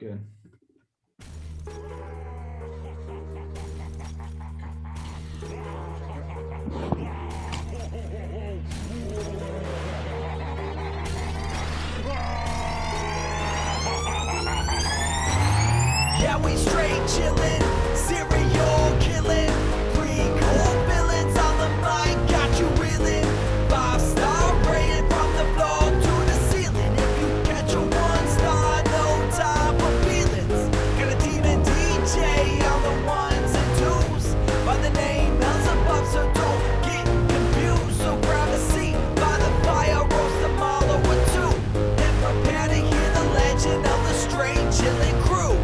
Good. Yeah, we straight chillin', serial killing, pre-cold villains on the mic, got you reeling. 5-star rated from the floor to the ceiling. If you catch a 1-star, no time for feelings. Got a demon DJ on the ones and twos by the name Beelzebub, so don't get confused. So grab a seat by the fire, roast them all over two, and prepare to hear the legend of the straight chillin' crew.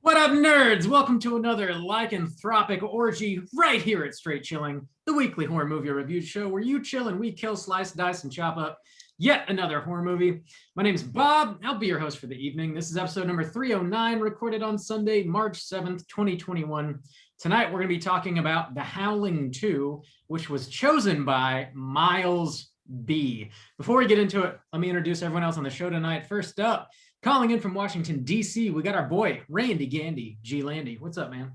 What up, nerds? Welcome to another lycanthropic orgy right here at Straight Chilling, the weekly horror movie review show where you chill and we kill, slice, dice, and chop up yet another horror movie. My name's Bob. I'll be your host for the evening. This is episode number 309, recorded on Sunday, March 7th, 2021. Tonight, we're going to be talking about The Howling 2, which was chosen by Miles B. Before we get into it, let me introduce everyone else on the show tonight. First up, calling in from Washington, D.C., we got our boy, Randy Gandy, G. Landy. What's up, man?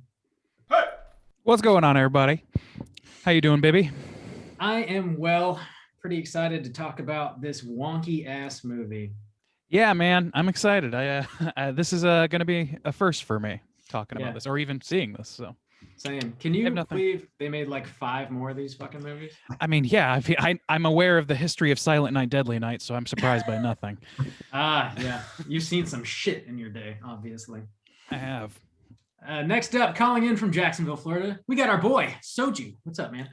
Hey! What's going on, everybody? How you doing, baby? I am well. Pretty excited to talk about this wonky-ass movie. Yeah, man, I'm excited. This is going to be a first for me, talking about this, or even seeing this, so. Same. Can you believe they made like 5 more of these fucking movies? I mean, yeah, I'm aware of the history of Silent Night, Deadly Night, so I'm surprised by nothing. Yeah. You've seen some shit in your day, obviously. I have. Next up, calling in from Jacksonville, Florida, we got our boy, Soju. What's up, man?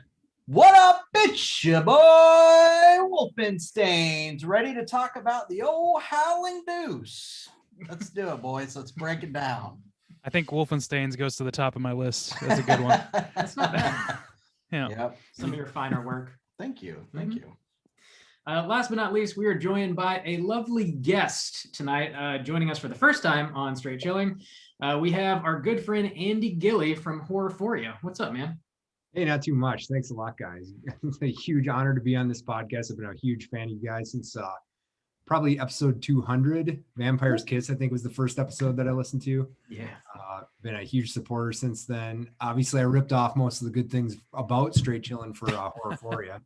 What up, bitch? Your boy Wolfenstains, ready to talk about the old Howling Deuce. Let's do it, boys. Let's break it down. I think Wolfenstains goes to the top of my list. That's a good one. That's not bad. Yeah. Yep. Some of your finer work. Thank you. Thank you. Last but not least, we are joined by a lovely guest tonight, joining us for the first time on Straight Chilling. We have our good friend Andy Gilly from Horrorphoria. What's up, man? Hey, not too much. Thanks a lot, guys. It's a huge honor to be on this podcast. I've been a huge fan of you guys since probably episode 200. Vampire's Kiss, I think, was the first episode that I listened to. Yeah. Been a huge supporter since then. Obviously, I ripped off most of the good things about Straight Chilling for Horrorphoria.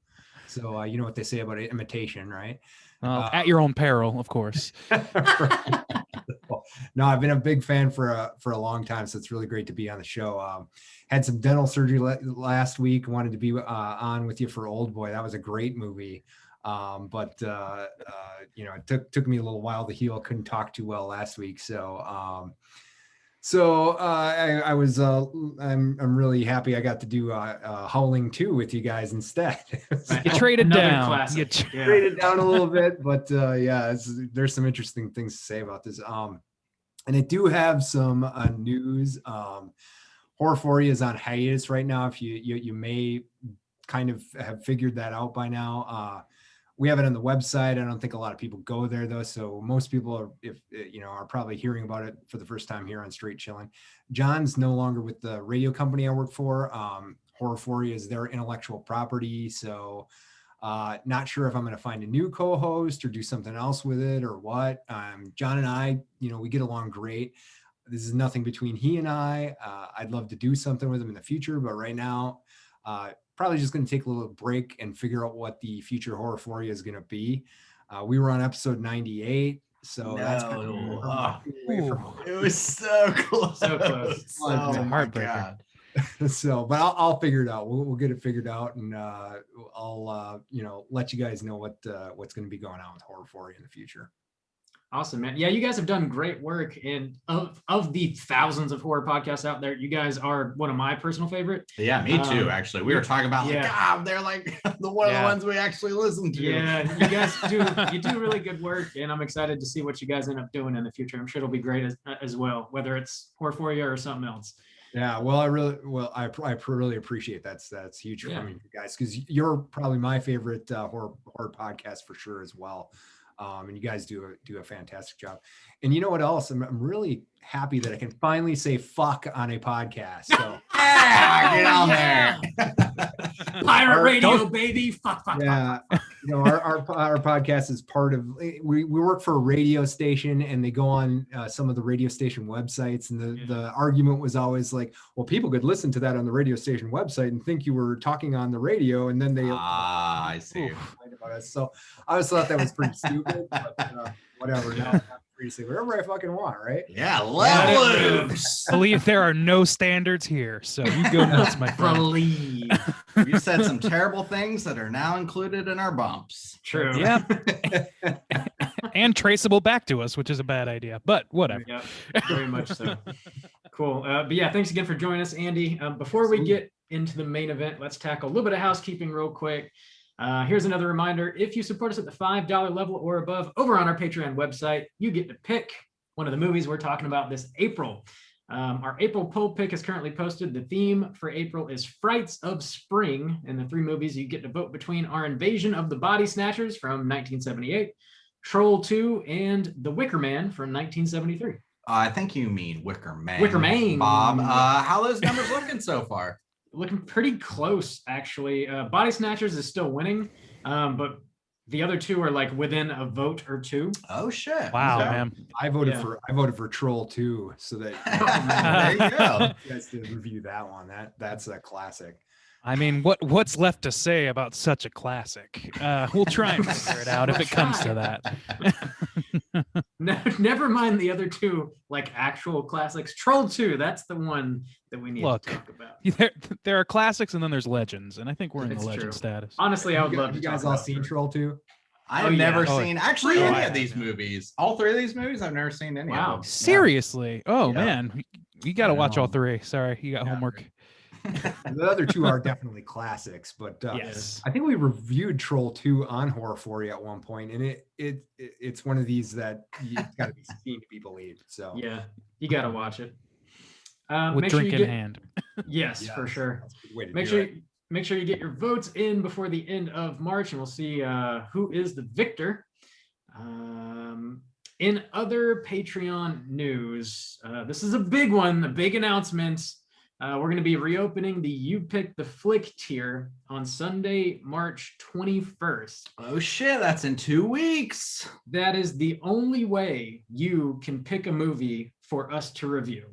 So you know what they say about imitation, right? At your own peril, of course. Right. No, I've been a big fan for a long time, so it's really great to be on the show. Had some dental surgery last week. Wanted to be on with you for Old Boy. That was a great movie. But it took me a little while to heal. Couldn't talk too well last week, so I was I'm really happy I got to do Howling 2 with you guys instead. You traded down. Classic. Traded down a little bit, but there's some interesting things to say about this. And I do have some news. Horrorphoria is on hiatus right now. If you may kind of have figured that out by now. We have it on the website. I don't think a lot of people go there though. So most people are probably hearing about it for the first time here on Straight Chilling. John's no longer with the radio company I work for. Horrorphoria is their intellectual property. So not sure if I'm going to find a new co-host or do something else with it or what. John and I, we get along great. This is nothing between he and I. I'd love to do something with him in the future, but right now, probably just going to take a little break and figure out what the future Horrorphoria is going to be. We were on episode 98, so that's kind of it was so close. So close. Oh my God. So, but I'll figure it out. We'll get it figured out, and I'll let you guys know what's going to be going on with Horrorphoria in the future. Awesome, man. Yeah, you guys have done great work. And of the thousands of horror podcasts out there, you guys are one of my personal favorite. Yeah, me too, actually. We were talking about they're like one of the ones we actually listen to. Yeah, you guys do really good work, and I'm excited to see what you guys end up doing in the future. I'm sure it'll be great as well, whether it's Horrorphoria or something else. Yeah, well, I really appreciate that. That's huge for me, guys, because you're probably my favorite horror podcast for sure as well. And you guys do a fantastic job. And you know what else? I'm really happy that I can finally say fuck on a podcast. So get on there. Pirate radio, baby. Fuck. Yeah. our podcast is part of, we work for a radio station, and they go on some of the radio station websites, and the argument was always like, well, people could listen to that on the radio station website and think you were talking on the radio, and then they I see. about us. So I always thought that was pretty stupid, but whatever. Now I'm free to say whatever I fucking want, right? Yeah, let loose. Believe there are no standards here, so you go nuts, my friend. Believe. You said some terrible things that are now included in our bumps. True. Yep. And traceable back to us, which is a bad idea, but whatever. Yep, very much so. Cool. But yeah, thanks again for joining us, Andy. Before we get into the main event, let's tackle a little bit of housekeeping real quick. Here's another reminder. If you support us at the $5 level or above over on our Patreon website, you get to pick one of the movies we're talking about this April. Our April poll pick is currently posted. The theme for April is Frights of Spring, and the 3 movies you get to vote between are Invasion of the Body Snatchers from 1978, Troll 2, and The Wicker Man from 1973. I think you mean Wicker Man. Wicker Man. Bob, how those numbers looking so far? Looking pretty close, actually. Body Snatchers is still winning, but the other 2 are like within a vote or 2. Oh shit! Wow, Okay. man. I voted for Troll 2, so that There you go. you guys did review that one. That's a classic. I mean, what's left to say about such a classic? We'll try and figure it out if it comes to that. Never mind the other 2, like actual classics. Troll 2, that's the one that we need to talk about. There are classics and then there's legends, and I think we're in It's the legend true. status. Honestly, I would love to You guys talk all about seen it. Troll 2? I have Oh, yeah. never Oh, seen actually really? any of these movies. All 3 of these movies, I've never seen any Wow. of them. Seriously? Oh Yeah. man, you got to watch all know. 3. Sorry, you got Yeah. homework. The other 2 are definitely classics, but Yes. I think we reviewed Troll 2 on Horror 40 at one point, and it's one of these that it's got to be seen to be believed. So Yeah, you got to watch it. With make sure drink you in get, hand. Yes, for sure. that's a good way to Make do sure it. make sure you get your votes in before the end of March, and we'll see who is the victor. In other Patreon news, this is a big one, a big announcement. We're going to be reopening the You Pick the Flick tier on Sunday, March 21st. Oh shit! That's in 2 weeks. That is the only way you can pick a movie for us to review.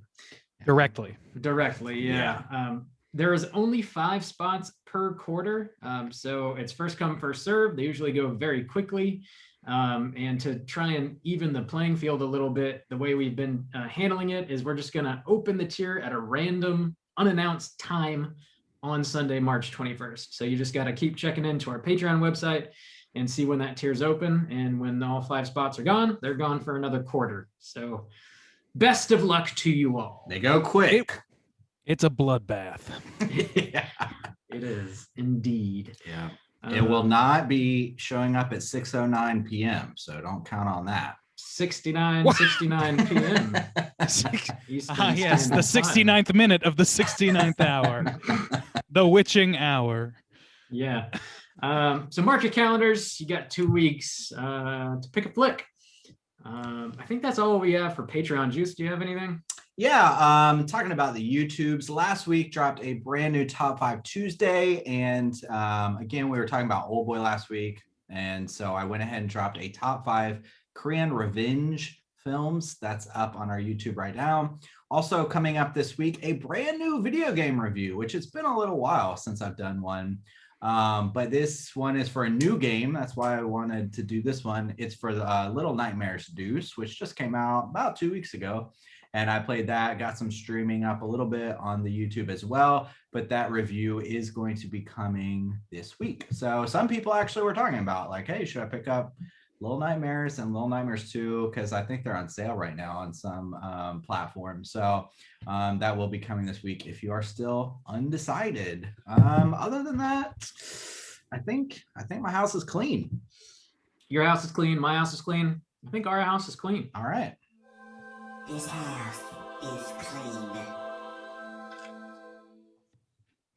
Directly. Directly, yeah. There is only 5 spots per quarter, so it's first come, first serve. They usually go very quickly, and to try and even the playing field a little bit, the way we've been handling it is we're just going to open the tier at a random, unannounced time on Sunday, March 21st. So you just got to keep checking into our Patreon website and see when that tier's open, and when all 5 spots are gone, they're gone for another quarter. So best of luck to you all. They go quick. It's a bloodbath. Yeah. It is indeed. Yeah. It will not be showing up at 6:09 p.m. So don't count on that. 69 What? 69 p.m. Eastern Yes, the Standard Time. 69th minute of the 69th hour. The witching hour. Yeah. So mark your calendars. You got 2 weeks to pick a flick. I think that's all we have for Patreon. Juice, do you have anything? Yeah, talking about the YouTubes, last week dropped a brand new Top 5 Tuesday. And again, we were talking about Old Boy last week. And so I went ahead and dropped a Top 5 Korean revenge films. That's up on our YouTube right now. Also coming up this week, a brand new video game review, which it's been a little while since I've done one. But this one is for a new game. That's why I wanted to do this one. It's for the Little Nightmares Deuce, which just came out about 2 weeks ago. And I played that, got some streaming up a little bit on the YouTube as well. But that review is going to be coming this week. So some people actually were talking about like, hey, should I pick up Little Nightmares and Little Nightmares 2? Because I think they're on sale right now on some platforms. So that will be coming this week if you are still undecided. Other than that, I think my house is clean. Your house is clean. My house is clean. I think our house is clean. All right. This house is clean.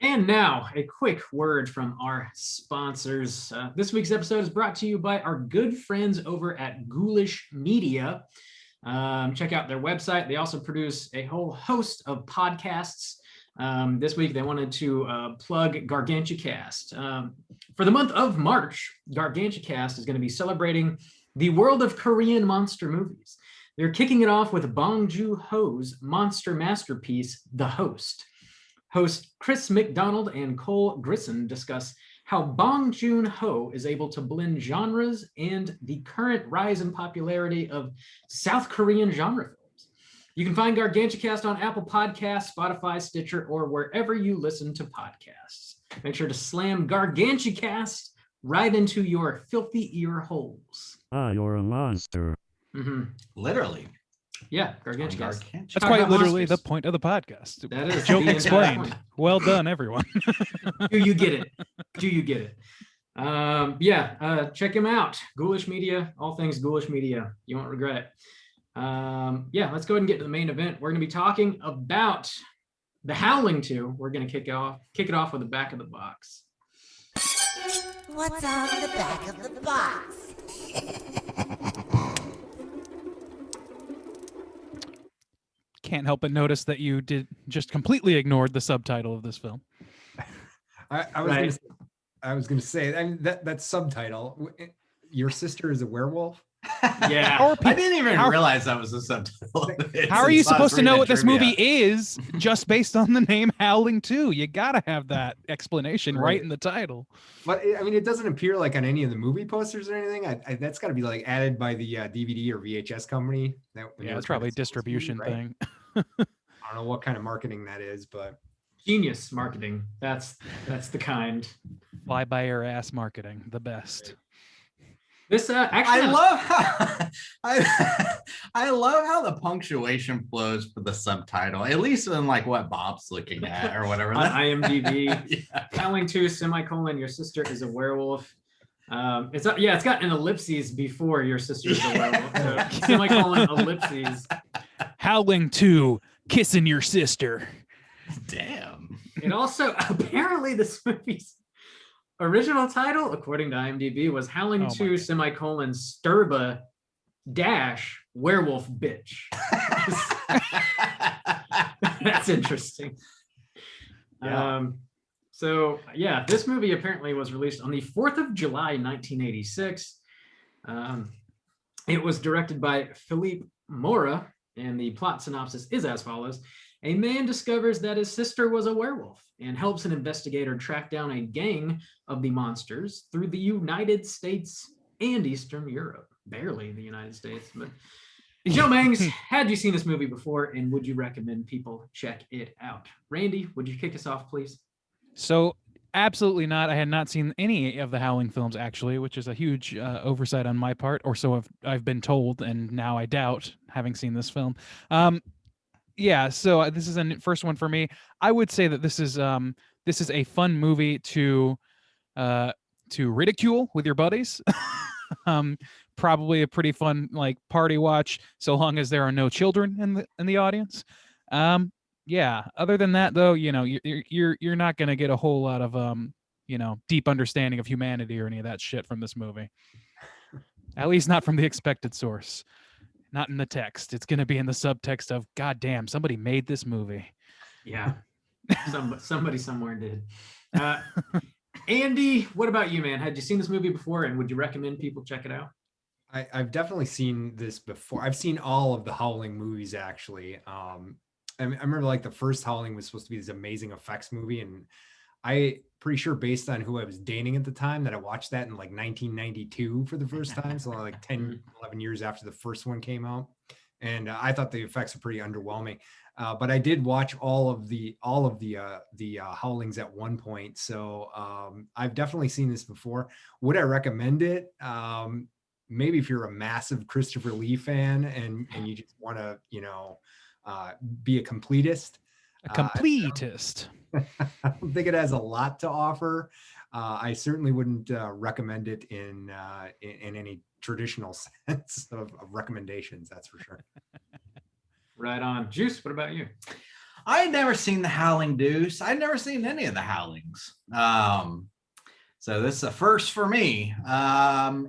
And now, a quick word from our sponsors. This week's episode is brought to you by our good friends over at Ghoulish Media. Check out their website. They also produce a whole host of podcasts. This week, they wanted to plug GargantuaCast. For the month of March, GargantuaCast is going to be celebrating the world of Korean monster movies. They're kicking it off with Bong Joon-ho's monster masterpiece, The Host. Host Chris McDonald and Cole Grissom discuss how Bong Joon-ho is able to blend genres and the current rise in popularity of South Korean genre films. You can find GargantuaCast on Apple Podcasts, Spotify, Stitcher, or wherever you listen to podcasts. Make sure to slam GargantuaCast right into your filthy ear holes. You're a monster. Literally. Yeah, GargantuaCast. That's Talk quite about literally monsters. the point of the podcast. That is Joke the entire explained. point. Well done, everyone. Do you get it? Do you get it? Check him out. Ghoulish Media, all things Ghoulish Media. You won't regret it. Let's go ahead and get to the main event. We're going to be talking about the Howling 2. We're going to kick it off with the back of the box. What's on the back of the box? Can't help but notice that you did just completely ignored the subtitle of this film. I was gonna say, I mean, that subtitle, your sister is a werewolf. Yeah. I didn't even realize that was a subtitle. How are you supposed to know what this movie is just based on the name Howling 2? You gotta have that explanation right in the title. But I mean, it doesn't appear like on any of the movie posters or anything. That's got to be like added by the DVD or VHS company. It's probably a distribution thing. I don't know what kind of marketing that is, but Genius marketing. That's the kind. Fly by your ass marketing, the best. This actually, I love how the punctuation flows for the subtitle, at least in like what Bob's looking at or whatever. on IMDb, Yeah. Howling 2, semicolon, your sister is a werewolf. It's got an ellipses before your sister is a werewolf. So, semicolon, ellipses. Howling 2, kissing your sister. Damn. It also, apparently this movie's original title, according to IMDb, was Howling 2, semicolon, Sturba dash werewolf bitch. That's interesting. Yeah. This movie apparently was released on the 4th of July, 1986. It was directed by Philippe Mora, and the plot synopsis is as follows. A man discovers that his sister was a werewolf and helps an investigator track down a gang of the monsters through the United States and Eastern Europe. Barely the United States, but Joe Mangs, had you seen this movie before, and would you recommend people check it out? Randy, would you kick us off, please? So absolutely not. I had not seen any of the Howling films, actually, which is a huge oversight on my part, or so I've been told, and now I doubt having seen this film. So this is a first one for me. I would say that this is a fun movie to ridicule with your buddies. Probably a pretty fun like party watch, so long as there are no children in the audience. Other than that, though, you're not gonna get a whole lot of deep understanding of humanity or any of that shit from this movie. At least not from the expected source. Not in the text. It's gonna be in the subtext of, God damn, somebody made this movie. Yeah, somebody somewhere did. Andy, what about you, man? Had you seen this movie before, and would you recommend people check it out? I've definitely seen this before. I've seen all of the Howling movies, actually. I remember like the first Howling was supposed to be this amazing effects movie, and I pretty sure based on who I was dating at the time that I watched that in like 1992 for the first time. So like 10, 11 years after the first one came out. And I thought the effects were pretty underwhelming. But I did watch all of the Howlings at one point. So I've definitely seen this before. Would I recommend it? Maybe if you're a massive Christopher Lee fan and you just want to, be a completist. A completist. I don't think it has a lot to offer. I certainly wouldn't recommend it in any traditional sense of recommendations. That's for sure. Right on. Juice, what about you? I had never seen the Howling Deuce. I'd never seen any of the Howlings. So this is a first for me. I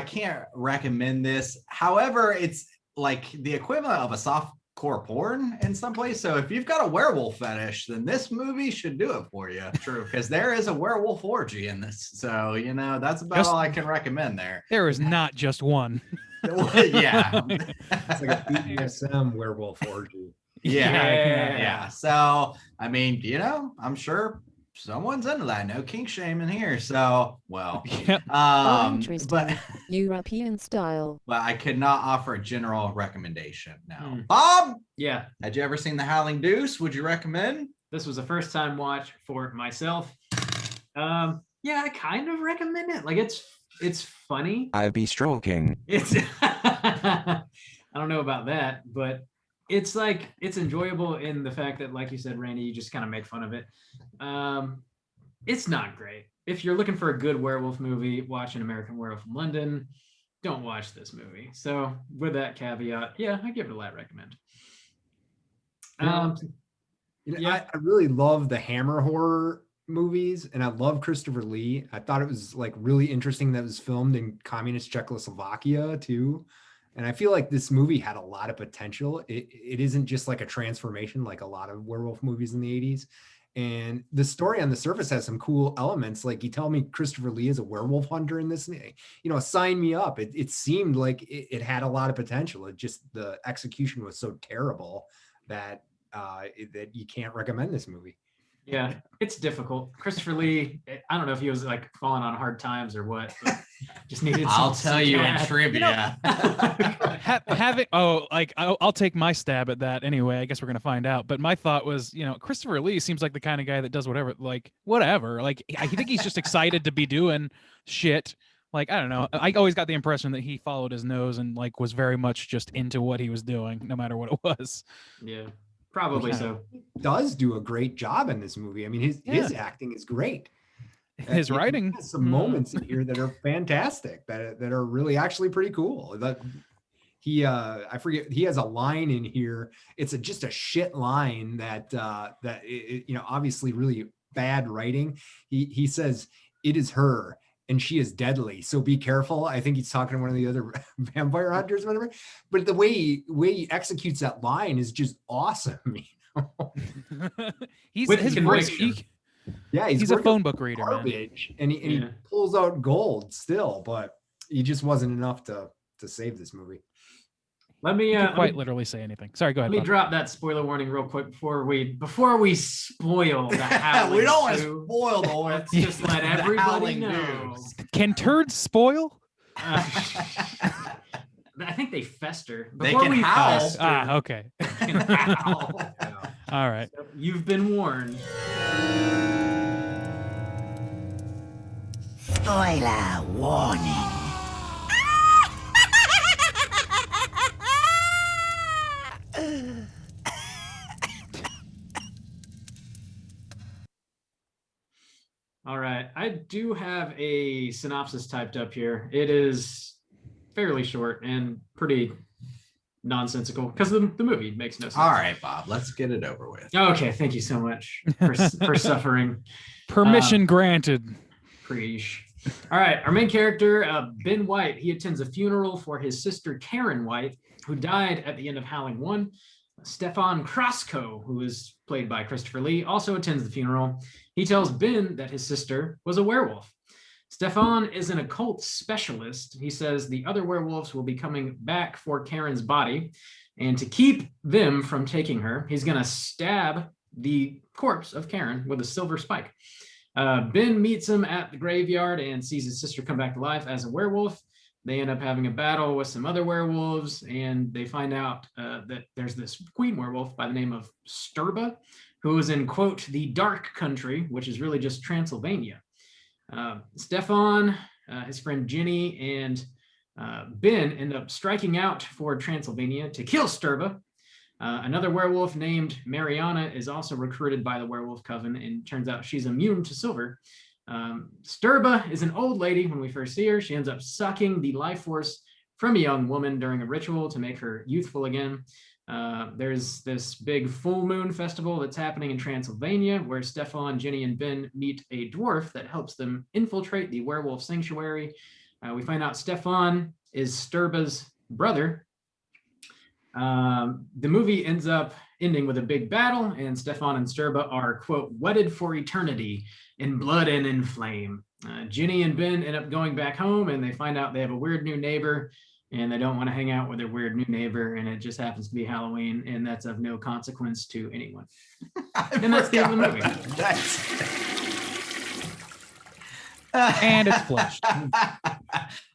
can't recommend this. However, it's like the equivalent of a soft core porn in some place. So if you've got a werewolf fetish, then this movie should do it for you. True. Because there is a werewolf orgy in this. So, you know, that's about all I can recommend there. There is not just one. Yeah. It's like a BDSM werewolf orgy. Yeah. So, I mean, you know, I'm sure someone's into that. No kink shame in here. So, well, Yep. Interesting. but European style. I could not offer a general recommendation. No. Hmm. Bob, Yeah, had you ever seen The Howling Deuce? Would you recommend? this was a first time watch for myself. Yeah, I kind of recommend it. Like it's funny. I be stroking. It's I don't know about that, but it's like it's enjoyable in the fact that, like you said, Randy, you just kind of make fun of it. It's not great. If you're looking for a good werewolf movie, watch An American Werewolf in London. Don't watch this movie. So with that caveat, yeah, I give it a light recommend. You know, Yeah. I really love the Hammer horror movies, and I love Christopher Lee. I thought it was like really interesting that it was filmed in communist Czechoslovakia too. And I feel like this movie had a lot of potential. It isn't just like a transformation like a lot of werewolf movies in the 80s. And the story on the surface has some cool elements. Like, you tell me Christopher Lee is a werewolf hunter in this, you know, sign me up. It seemed like it had a lot of potential. It just, the execution was so terrible that that you can't recommend this movie. Yeah, it's difficult. Christopher Lee, I don't know if he was like falling on hard times or what, but just needed I'll some tell you in cash. trivia. I'll take my stab at that anyway. I guess we're gonna find out. But my thought was, you know, Christopher Lee seems like the kind of guy that does whatever. Like I think he's just excited to be doing shit. Like, I don't know. I always got the impression that he followed his nose and like was very much just into what he was doing, no matter what it was. Yeah, probably so. Does do a great job in this movie. I mean, his acting is great. His writing, has some moments in here that are fantastic, that are really actually pretty cool. That he I forget, he has a line in here. It's just a shit line that you know, obviously really bad writing. He says, "It is her, and she is deadly, so be careful." I think he's talking to one of the other vampire hunters, or whatever. But the way he executes that line is just awesome. You know? he's With his voice. conviction. Yeah, He's a working phone book reader, man. garbage, and he Yeah. pulls out gold still, but he just wasn't enough to save this movie. Let me He can't quite literally say anything. Sorry, go let ahead. me Bob. drop that spoiler warning real quick before we spoil the Howling. We don't want to 2. spoil the whole. Let's just let the everybody Howling know. Deuce. Can turds spoil? I think they fester. They Before can we howl. fester, Okay. they can howl. All right. So you've been warned. Spoiler warning. All right. I do have a synopsis typed up here. It is fairly short and pretty nonsensical because the movie makes no sense. All right, Bob, let's get it over with. Okay. Thank you so much for suffering. Permission granted. Preach. All right. Our main character, Ben White, he attends a funeral for his sister, Karen White, who died at the end of Howling 1. Stefan Krasko, who is played by Christopher Lee, also attends the funeral. He tells Ben that his sister was a werewolf. Stefan is an occult specialist. He says the other werewolves will be coming back for Karen's body, and to keep them from taking her, he's going to stab the corpse of Karen with a silver spike. Ben meets him at the graveyard and sees his sister come back to life as a werewolf. They end up having a battle with some other werewolves, and they find out that there's this queen werewolf by the name of Sturba, who is in, quote, the dark country, which is really just Transylvania. Stefan, his friend Jenny, and Ben end up striking out for Transylvania to kill Sturba. Another werewolf named Mariana is also recruited by the Werewolf Coven, and turns out she's immune to silver. Sturba is an old lady when we first see her. She ends up sucking the life force from a young woman during a ritual to make her youthful again. There's this big full moon festival that's happening in Transylvania where Stefan, Jenny, and Ben meet a dwarf that helps them infiltrate the werewolf sanctuary. We find out Stefan is Sturba's brother. The movie ends up ending with a big battle, and Stefan and Sturba are, quote, wedded for eternity in blood and in flame. Ginny and Ben end up going back home, and they find out they have a weird new neighbor, and they don't want to hang out with their weird new neighbor, and it just happens to be Halloween, and that's of no consequence to anyone. And that's the end of the movie. And it's flushed.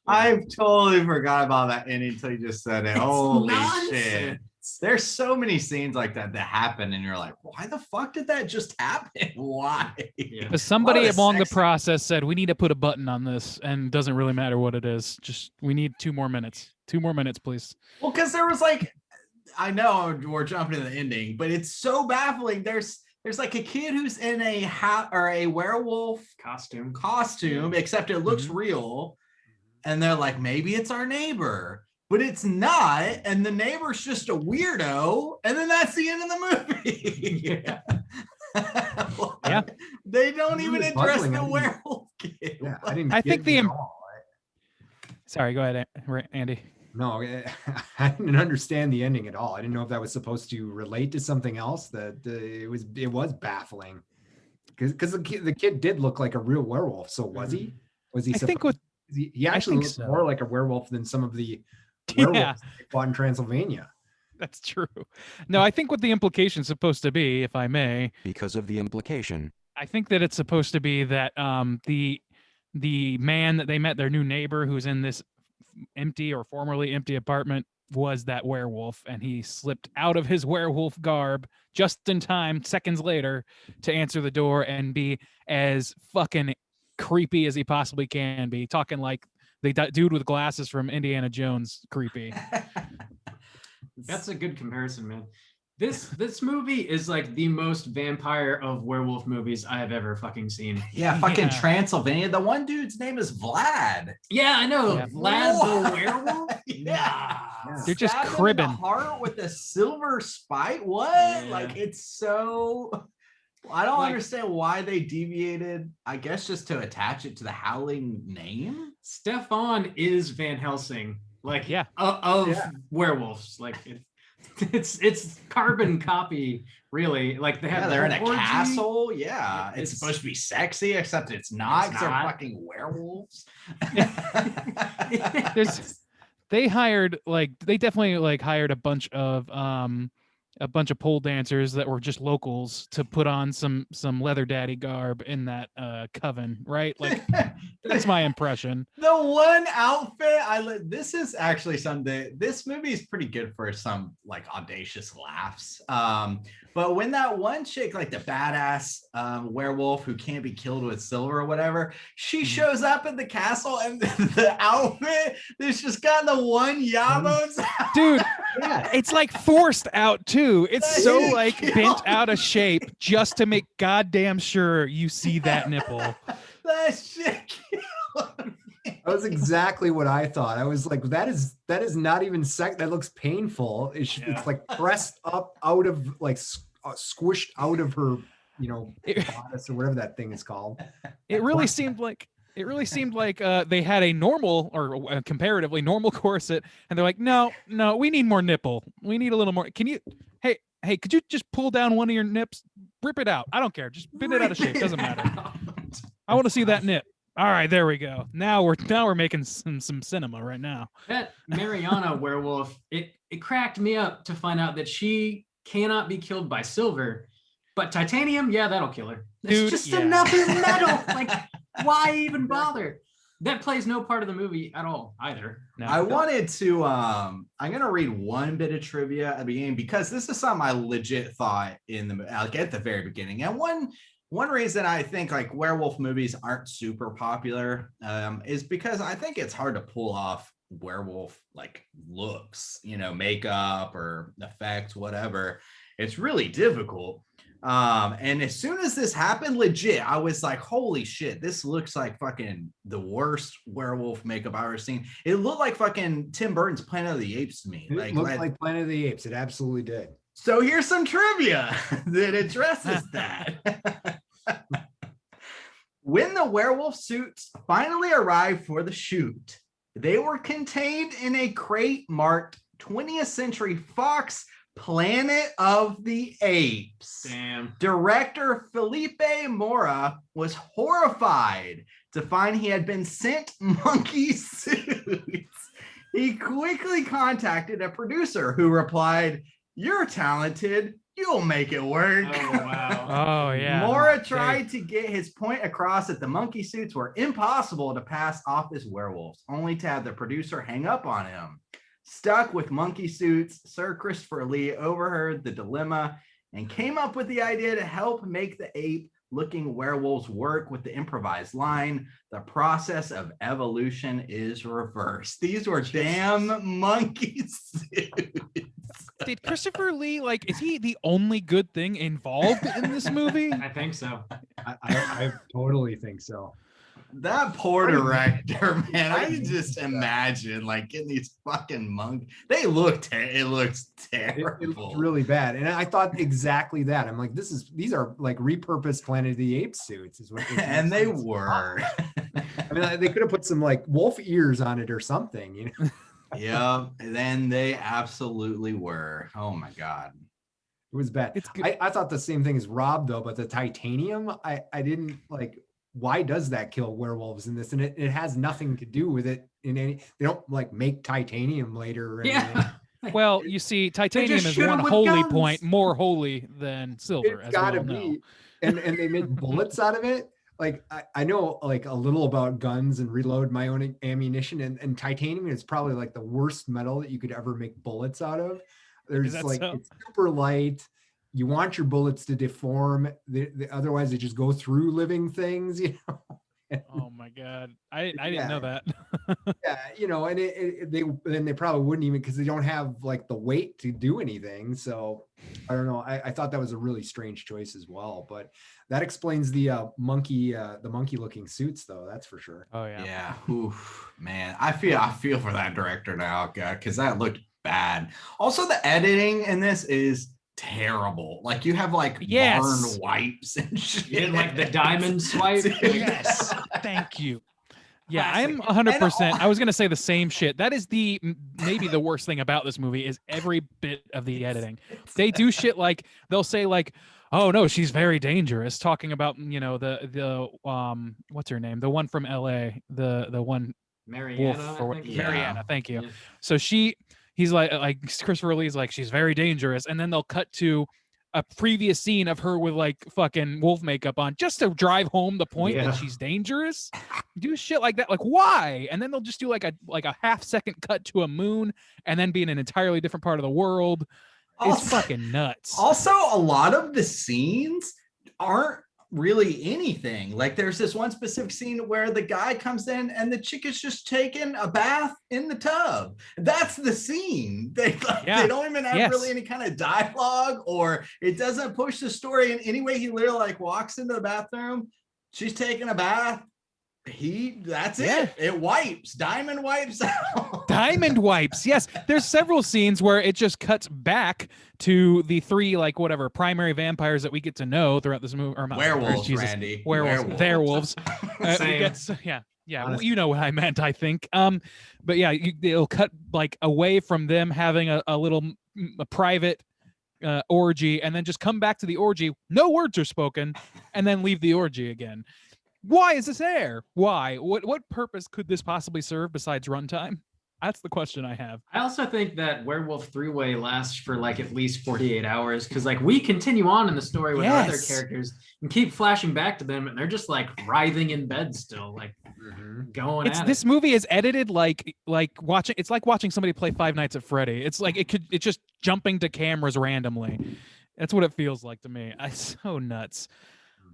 I totally forgot about that ending until you just said it. Holy shit. There's so many scenes like that happen, and you're like, why the fuck did that just happen? Why? Yeah. Because somebody What a along the sexy- process said, we need to put a button on this, and it doesn't really matter what it is. Just, we need 2 more minutes. 2 more minutes, please. Well, because there was like, I know we're jumping to the ending, but it's so baffling. There's like a kid who's in a werewolf Costume. except it looks real. And they're like, maybe it's our neighbor, but it's not. And the neighbor's just a weirdo. And then that's the end of the movie. Yeah. They don't even Really address puzzling. the werewolf kid. Yeah, I didn't. I get think it the at im- all. Sorry, go ahead, Andy. No, I didn't understand the ending at all. I didn't know if that was supposed to relate to something else. That it was baffling because the kid did look like a real werewolf. So was he? Was he? I think what He actually think looked so. more like a werewolf than some of the Yeah. werewolves they fought in Transylvania. That's true. No, I think what the implication is supposed to be, if I may, Because of the implication. I think that it's supposed to be that the man that they met, their new neighbor who's in this empty or formerly empty apartment, was that werewolf, and he slipped out of his werewolf garb just in time, seconds later, to answer the door and be as fucking creepy as he possibly can be, talking like the dude with glasses from Indiana Jones creepy. That's a good comparison, man. This movie is like the most vampire of werewolf movies I have ever fucking seen. Yeah, fucking Yeah. Transylvania. The one dude's name is Vlad. Yeah, I know. Yeah. Vlad What? the werewolf? Yeah. They're just Stabbed him in cribbing. the heart with a silver spike. What? Yeah. Like, it's so. I don't Like- understand why they deviated. I guess just to attach it to the Howling name. Stefan is Van Helsing, like Yeah. of Yeah. werewolves. Like it's carbon copy, really. Like they have Yeah, the they're in whole a orgy. castle. Yeah, it's It's- supposed to be sexy, except it's not. It's 'Cause they're not. fucking werewolves. They hired they definitely hired a bunch of pole dancers that were just locals to put on some leather daddy garb in that coven, right? Like that's my impression. The one outfit this is actually something. This movie is pretty good for some like audacious laughs. But when that one chick, like the badass werewolf who can't be killed with silver or whatever, she shows up at the castle, and the outfit that's just got the one yabos. Dude, Yeah, it's like forced out too. It's so That like shit bent kills out of shape just to make goddamn sure you see that nipple. That shit killed me. that was exactly what I thought. I was like, that is not even that looks painful. It's like pressed up out of like squished out of her, It- bodice or whatever that thing is called. It really seemed like they had a normal or a comparatively normal corset, and they're like, no, we need more nipple. We need a little more. Can you, hey, could you just pull down one of your nips, rip it out? I don't care. Just bend it out of shape. Doesn't matter. I want to see that nip. All right, there we go. Now we're making some cinema right now. That Mariana werewolf, it cracked me up to find out that she cannot be killed by silver, but titanium, yeah, that'll kill her. It's Dude, just yeah. another metal. Like, why even bother? That plays no part of the movie at all either. No. I wanted to I'm gonna read one bit of trivia at the beginning because this is something I legit thought in the like at the very beginning. And one reason I think like werewolf movies aren't super popular is because I think it's hard to pull off werewolf like looks, makeup or effects, whatever. It's really difficult. And as soon as this happened, legit, I was like, holy shit, this looks like fucking the worst werewolf makeup I've ever seen. It looked like fucking Tim Burton's Planet of the Apes to me. It looked like Planet of the Apes. It absolutely did. So here's some trivia that addresses that. When the werewolf suits finally arrived for the shoot, they were contained in a crate marked 20th Century Fox Planet of the Apes. Damn. Director Felipe Mora was horrified to find he had been sent monkey suits. He quickly contacted a producer who replied, "You're talented. You'll make it work." Oh, wow. Oh yeah. Mora tried to get his point across that the monkey suits were impossible to pass off as werewolves, only to have the producer hang up on him. Stuck with monkey suits, Sir Christopher Lee overheard the dilemma and came up with the idea to help make the ape-looking werewolves work with the improvised line, "The process of evolution is reversed." These were damn monkey suits. Did Christopher Lee, like, is he the only good thing involved in this movie? I think so. I totally think so. That poor director, man. I can just imagine like getting these fucking monkeys. It looks It terrible. looked really bad, and I thought exactly that. I'm like, these are like repurposed Planet of the Apes suits, is what. And they were. I mean, they could have put some like wolf ears on it or something, you know. Yeah, and then they absolutely were. Oh my god. It was bad. It's good. I thought the same thing as Rob though, but the titanium, I didn't like. Why does that kill werewolves in this? And it has nothing to do with it in any. They don't like make titanium later. Or anything. Yeah. Well, you see, titanium is shoot 'em one with holy guns. point, more holy than silver, It's as gotta we all know. be. And they make bullets out of it. Like I know like a little about guns and reload my own ammunition, and titanium is probably like the worst metal that you could ever make bullets out of. There's that like so? it's super light. You want your bullets to deform. Otherwise, they just go through living things, you know. Oh my god, I didn't know that. Yeah, you know, and they probably wouldn't even, because they don't have like the weight to do anything. So I don't know. I thought that was a really strange choice as well, but that explains the monkey looking suits, though. That's for sure. Oh yeah. Yeah. Oof, man. I feel for that director now, because that looked bad. Also, the editing in this is terrible. Like you have like Yes. barn wipes and shit. You didn't like the diamond swipe? Yes. Thank you. Yeah, I'm Classic. 100%. I was gonna say the same shit. That is maybe the worst thing about this movie is every bit of the editing. They do shit like they'll say like, "Oh no, she's very dangerous," talking about, you know, the what's her name, the one from LA, the one Mariana, wolf or I what? think. Yeah. Mariana. Thank you. Yeah. So he's like Christopher Lee's like, she's very dangerous, and then they'll cut to a previous scene of her with like fucking wolf makeup on just to drive home the point Yeah. that she's dangerous. Do shit like that, like why? And then they'll just do like a half-second cut to a moon and then be in an entirely different part of the world. It's Also- fucking nuts. Also, a lot of the scenes aren't really anything. Like there's this one specific scene where the guy comes in and the chick is just taking a bath in the tub. That's the scene. They don't even have really any kind of dialogue, or it doesn't push the story in any way. He literally like walks into the bathroom, she's taking a bath. That's it. It wipes. Diamond wipes out. Diamond wipes. Yes. There's several scenes where it just cuts back to the three, like, whatever, primary vampires that we get to know throughout this movie. Or not Werewolves, vampires, Jesus. Randy. Werewolves. Werewolves. Same. Yeah. Honestly. You know what I meant, I think. But yeah, it'll cut like away from them having a little a private orgy, and then just come back to the orgy. No words are spoken, and then leave the orgy again. Why is this there? Why? What purpose could this possibly serve besides runtime? That's the question I have. I also think that Werewolf Three-Way lasts for like at least 48 hours because like we continue on in the story with our other Yes. characters and keep flashing back to them, and they're just like writhing in bed still, like going It's at this movie is edited like watching. It's like watching somebody play Five Nights at Freddy. It's like it's just jumping to cameras randomly. That's what it feels like to me. It's so nuts.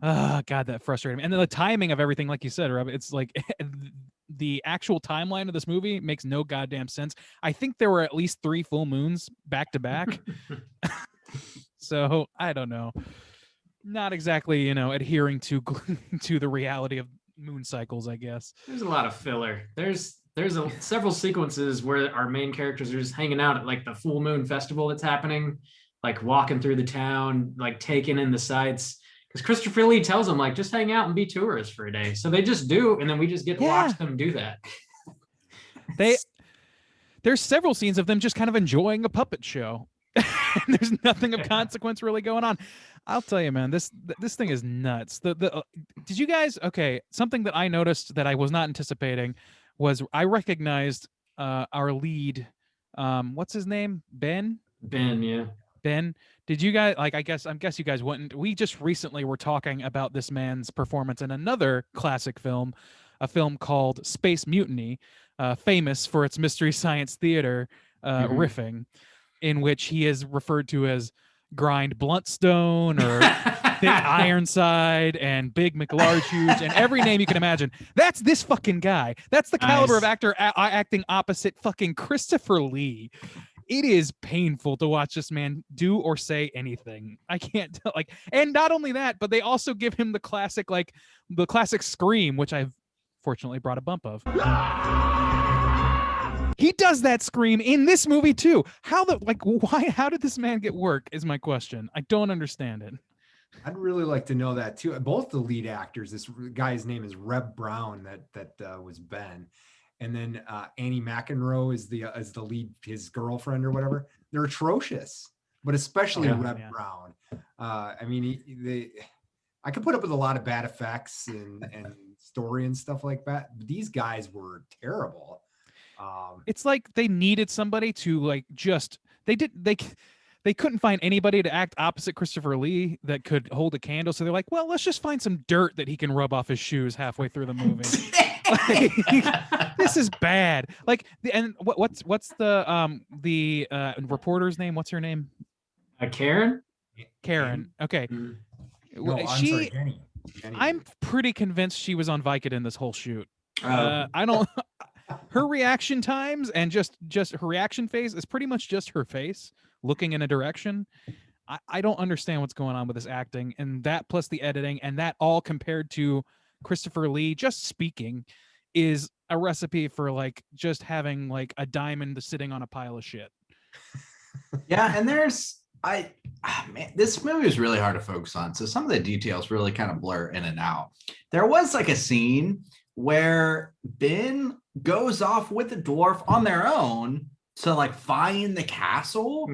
Oh God, that frustrated me. And then the timing of everything, like you said, Rob, it's like the actual timeline of this movie makes no goddamn sense. I think there were at least 3 full moons back to back. So I don't know. Not exactly, adhering to to the reality of moon cycles, I guess. There's a lot of filler. There's several sequences where our main characters are just hanging out at like the full moon festival that's happening, like walking through the town, like taking in the sights. Because Christopher Lee tells them like just hang out and be tourists for a day. So they just do, and then we just get to watch them do that. there's several scenes of them just kind of enjoying a puppet show. There's nothing of consequence really going on. I'll tell you, man, this thing is nuts. Did you guys? Okay, something that I noticed that I was not anticipating was I recognized our lead. What's his name? Ben. Yeah. Ben, did you guys I guess you guys wouldn't. We just recently were talking about this man's performance in another classic film, a film called Space Mutiny, famous for its mystery science theater riffing, in which he is referred to as Grind Bluntstone or Big Ironside and Big McLarge Huge and every name you can imagine. That's this fucking guy. That's the caliber of actor acting opposite fucking Christopher Lee. It is painful to watch this man do or say anything. I can't tell. And not only that, but they also give him the classic scream, which I've fortunately brought a bump of. He does that scream in this movie too. How did this man get work is my question. I don't understand it. I'd really like to know that too. Both the lead actors, this guy's name is Reb Brown, that was Ben. And then Annie McEnroe is the lead, his girlfriend or whatever. They're atrocious, but especially Reb Brown. I mean, I could put up with a lot of bad effects and story and stuff like that. But these guys were terrible. It's like they needed somebody to they couldn't find anybody to act opposite Christopher Lee that could hold a candle. So they're like, well, let's just find some dirt that he can rub off his shoes halfway through the movie. This is bad. And what's the reporter's name? What's her name? Karen. Okay. No, I'm sorry, Jenny. I'm pretty convinced she was on Vicodin this whole shoot. I don't. Her reaction times and just her reaction phase is pretty much just her face looking in a direction. I don't understand what's going on with this acting, and that plus the editing, and that all compared to Christopher Lee just speaking is a recipe for just having a diamond sitting on a pile of shit. Yeah, and man, this movie is really hard to focus on, so some of the details really kind of blur in and out. There was a scene where Ben goes off with the dwarf on their own to find the castle,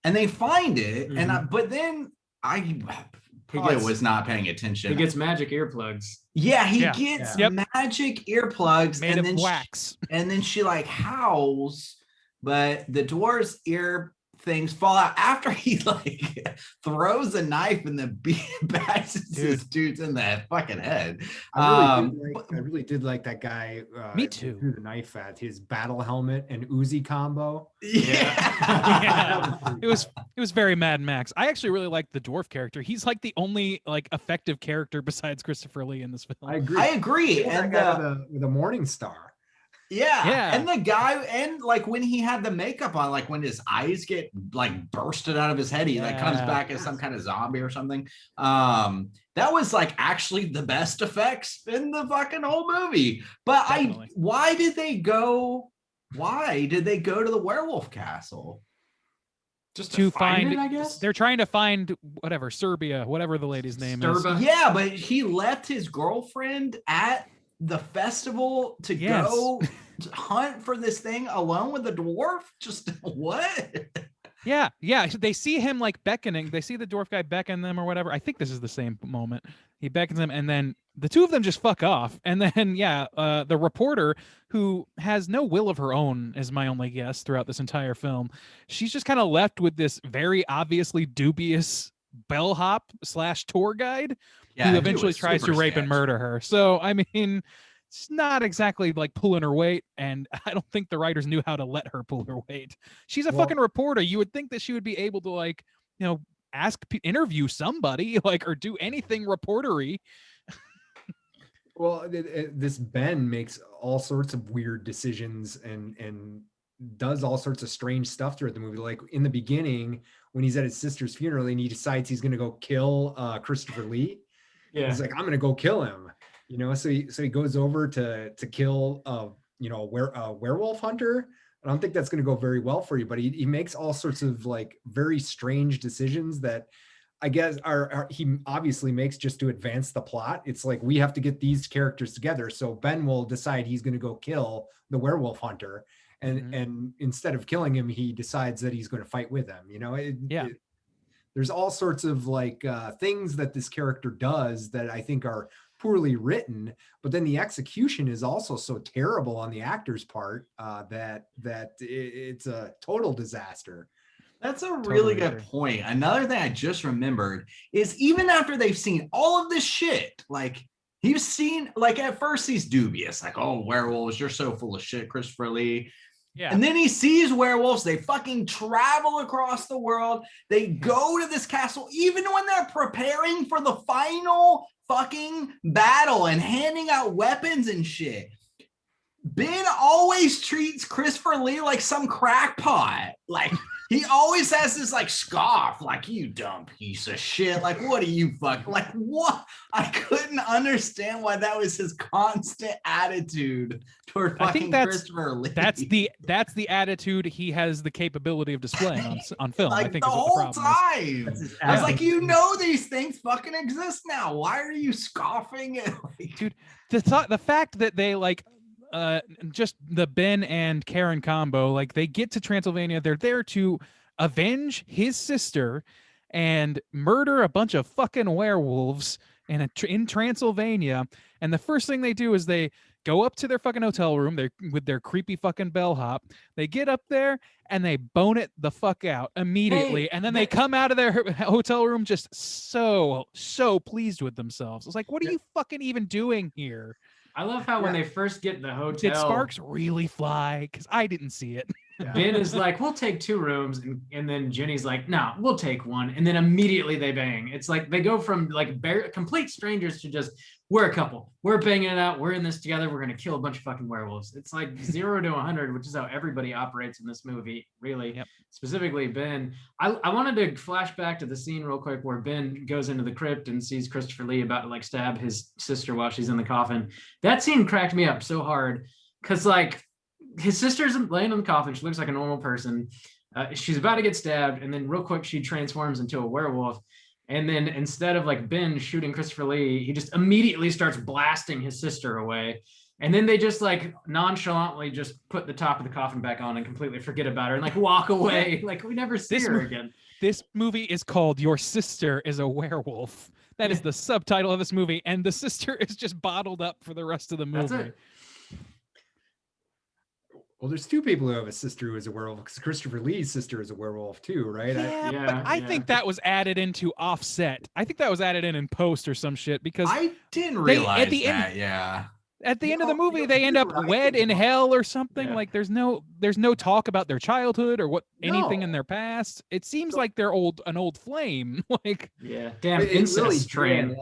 and they find it, and but then I was not paying attention. He gets magic earplugs. Yeah, he gets magic earplugs made and of then wax. And then she howls, but the dwarf's ear things fall out after he throws a knife and the bashes his dudes in the fucking head. I really did like that guy. Me too. Threw the knife at his battle helmet and Uzi combo. Yeah. It was very Mad Max. I actually really liked the dwarf character. He's the only effective character besides Christopher Lee in this film. I agree. And with a Morning Star. Yeah. And the guy, and when he had the makeup on, when his eyes get bursted out of his head, he comes back as some kind of zombie or something. That was actually the best effects in the fucking whole movie. But Definitely. Why did they go to the werewolf castle? Just to find find it, I guess. They're trying to find Serbia, whatever the lady's name is. Yeah, but he left his girlfriend at the festival to go hunt for this thing alone with the dwarf. Just what? Yeah. They see him beckoning. They see the dwarf guy beckon them or whatever. I think this is the same moment. He beckons them, and then the two of them just fuck off. And then the reporter, who has no will of her own, is my only guess throughout this entire film. She's just kind of left with this very obviously dubious bellhop / tour guide who eventually tries to rape and murder her. So, I mean, it's not exactly pulling her weight, and I don't think the writers knew how to let her pull her weight. She's a fucking reporter. You would think that she would be able to interview somebody or do anything reportery. Well, this Ben makes all sorts of weird decisions and does all sorts of strange stuff throughout the movie. In the beginning, when he's at his sister's funeral and he decides he's going to go kill Christopher Lee. Yeah. He's I'm going to go kill him, so he goes over to kill a werewolf hunter. I don't think that's going to go very well for you, but he makes all sorts of very strange decisions that I guess he obviously makes just to advance the plot. It's we have to get these characters together. So Ben will decide he's going to go kill the werewolf hunter. and instead of killing him, he decides that he's going to fight with him. There's all sorts of like things that this character does that I think are poorly written, but then the execution is also so terrible on the actor's part that it's a total disaster. That's a really good point. Another thing I just remembered is even after they've seen all of this shit, like he's seen, like at first he's dubious, like, oh, werewolves, you're so full of shit, Christopher Lee. Yeah. And then he sees werewolves. They fucking travel across the world. They go to this castle, even when they're preparing for the final fucking battle and handing out weapons and shit. Ben always treats Christopher Lee like some crackpot. Like, he always has this like scoff, like, you dumb piece of shit. Like, what are you fucking, like, what? I couldn't understand why that was his constant attitude toward fucking Christopher Lee. That's the attitude he has the capability of displaying on film. Like, I think the whole time. I was like, these things fucking exist now. Why are you scoffing at, like, dude, the fact that they like just the Ben and Karen combo, like they get to Transylvania, they're there to avenge his sister and murder a bunch of fucking werewolves in Transylvania, and the first thing they do is they go up to their fucking hotel room, they're with their creepy fucking bellhop, they get up there and they bone it the fuck out immediately, and then they come out of their hotel room just so pleased with themselves. It's like, what are you fucking even doing here? I love how when they first get in the hotel, did sparks really fly? Because I didn't see it. Ben is like, we'll take 2 rooms, and then Jenny's like, no, we'll take 1, and then immediately they bang. It's like they go from like complete strangers to just, we're a couple, we're banging it out, we're in this together, we're gonna kill a bunch of fucking werewolves. It's like 0 to 100, which is how everybody operates in this movie, really. Yep. Specifically Ben. I wanted to flash back to the scene real quick where Ben goes into the crypt and sees Christopher Lee about to like stab his sister while she's in the coffin. That scene cracked me up so hard because like his sister's laying in the coffin, she looks like a normal person, she's about to get stabbed, and then real quick she transforms into a werewolf. And then instead of like Ben shooting Christopher Lee, he just immediately starts blasting his sister away. And then they just like nonchalantly just put the top of the coffin back on and completely forget about her and like walk away. Like we never see her again. This movie is called Your Sister is a Werewolf. That is the subtitle of this movie. And the sister is just bottled up for the rest of the movie. That's it. Well, there's 2 people who have a sister who is a werewolf, because Christopher Lee's sister is a werewolf too, right? But I think that was added into offset. I think that was added in post or some shit, because I didn't realize at the that. End, at the end of the movie, they end up wed in hell or something. Like there's no talk about their childhood or anything in their past. It seems like they're an old flame. Like, damn incest really train.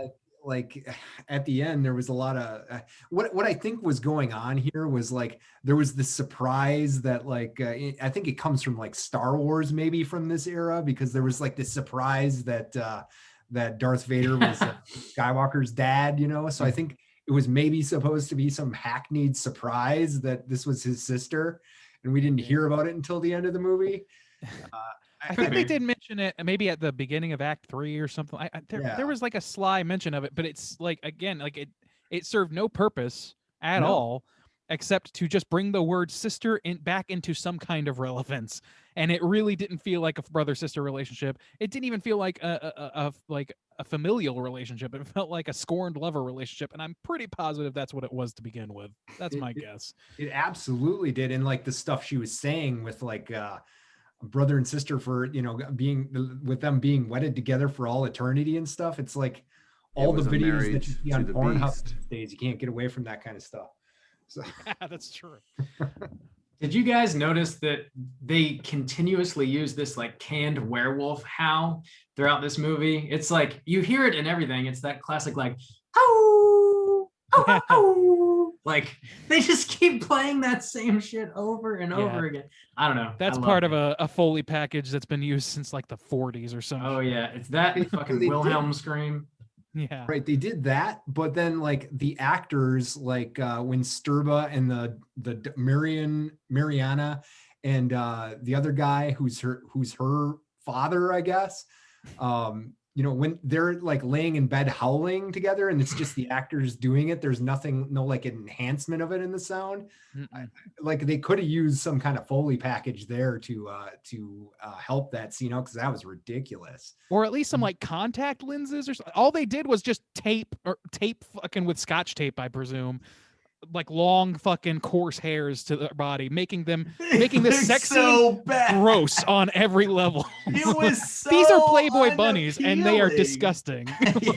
Like at the end, there was a lot of what I think was going on here was like there was this surprise that like I think it comes from like Star Wars, maybe from this era, because there was like this surprise that that Darth Vader was Skywalker's dad, so I think it was maybe supposed to be some hackneyed surprise that this was his sister, and we didn't hear about it until the end of the movie. I think they did mention it maybe at the beginning of Act 3 or something. There was like a sly mention of it, but it's like, again, like it served no purpose at all, except to just bring the word sister back into some kind of relevance. And it really didn't feel like a brother-sister relationship. It didn't even feel like a familial relationship. It felt like a scorned lover relationship. And I'm pretty positive that's what it was to begin with. That's my guess. It absolutely did. And like the stuff she was saying with like, brother and sister for being with them being wedded together for all eternity and stuff. It's like all the videos that you see on Pornhub these days, you can't get away from that kind of stuff. So yeah, that's true. Did you guys notice that they continuously use this like canned werewolf howl throughout this movie? It's like you hear it in everything. It's that classic like oh, oh, oh. Like they just keep playing that same shit over and over again. I don't know. That's part of a Foley package that's been used since like the 40s or something. Oh yeah, it's that fucking Wilhelm scream. Yeah. Right. They did that, but then like the actors, like when Sturba and the Mariana and the other guy who's her father, I guess, when they're like laying in bed howling together and it's just the actors doing it, there's nothing, no like enhancement of it in the sound. Like they could have used some kind of Foley package there to help that scene out, because that was ridiculous. Or at least some like contact lenses or something. All they did was just tape fucking with Scotch tape, I presume, like long fucking coarse hairs to their body, making this sex so scene bad. gross on every level. It was so These are Playboy bunnies and they are unappealing. disgusting.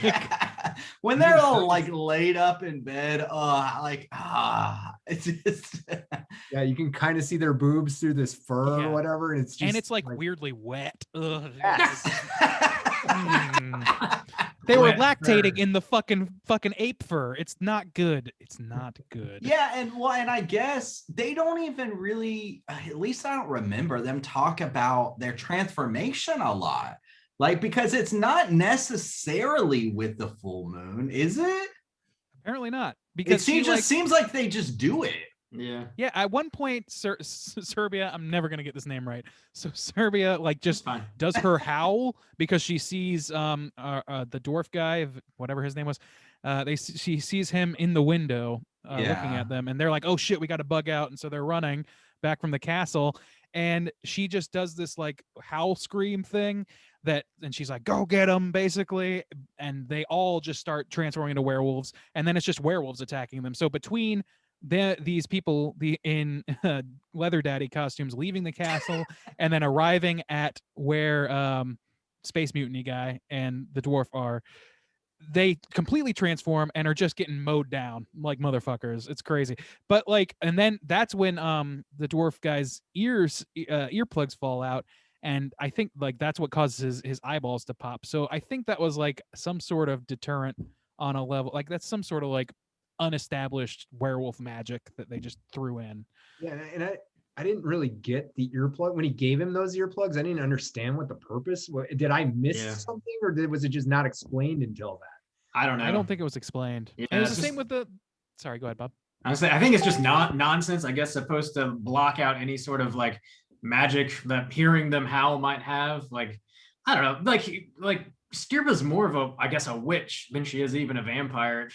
Yeah. When they're all like laid up in bed, it's just Yeah, you can kind of see their boobs through this fur Yeah. or whatever, and it's just And it's like weirdly wet. Ugh. Yes. They were Wet lactating fur. in the fucking ape fur. It's not good. It's not good. Yeah, and I guess they don't even really, at least I don't remember them talk about their transformation a lot. Like, because it's not necessarily with the full moon, is it? Apparently not. Because she, just seems like they just do it. Yeah. yeah, at one point, Serbia, I'm never gonna get this name right. So Serbia, like, just Fine. does her howl because she sees the dwarf guy, whatever his name was. She sees him in the window looking Yeah. at them, and they're like, "Oh shit, we got to bug out!" And so they're running back from the castle, and she just does this like howl scream thing and she's like, "Go get them!" basically, and they all just start transforming into werewolves, and then it's just werewolves attacking them. So between these people in leather daddy costumes leaving the castle and then arriving at where Space Mutiny guy and the dwarf are, they completely transform and are just getting mowed down like motherfuckers. It's crazy. But like, and then that's when the dwarf guy's earplugs fall out, and I think like that's what causes his eyeballs to pop. So I think that was like some sort of deterrent on a level, like that's some sort of like unestablished werewolf magic that they just threw in. Yeah, and I didn't really get the earplug when he gave him those earplugs. I didn't understand what the purpose was. Did I miss Yeah. something, or was it just not explained until that? I don't know. I don't think it was explained. Yeah, And it was it's the same just- with the. Sorry, go ahead, Bob. Honestly, I think it's just not nonsense. I guess supposed to block out any sort of like magic that hearing them howl might have. Like, I don't know. Like Skirba's more of a, I guess, a witch than she is even a vampire.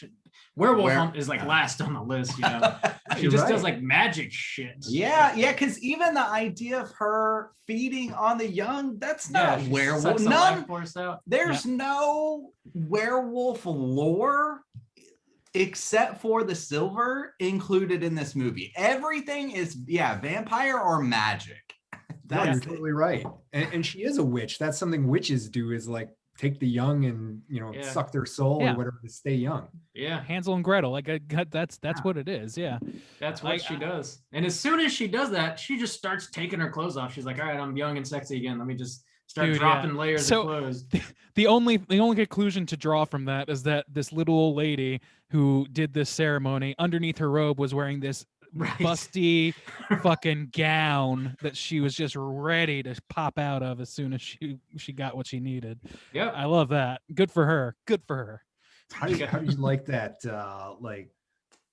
Werewolf is like last on the list, you know. She You're just right. does like magic shit. Yeah, because even the idea of her feeding on the young, that's not she werewolf. sucks the None. life force out. There's no werewolf lore except for the silver included in this movie. Everything is vampire or magic. No, you're That's totally right. And she is a witch. That's something witches do, is like take the young and Yeah. suck their soul Yeah. or whatever to stay young. Yeah, Hansel and Gretel, like that's what it is. Yeah. that's what she does. And as soon as she does that, she just starts taking her clothes off. She's like, all right, I'm young and sexy again. Let me just start Dude, dropping layers So- of clothes. The only conclusion to draw from that is that this little old lady who did this ceremony, underneath her robe was wearing this Right. busty fucking gown that she was just ready to pop out of as soon as she got what she needed. Yep. I love that. Good for her. Good for her. How do you like that like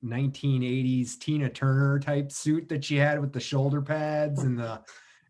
1980s Tina Turner type suit that she had with the shoulder pads and the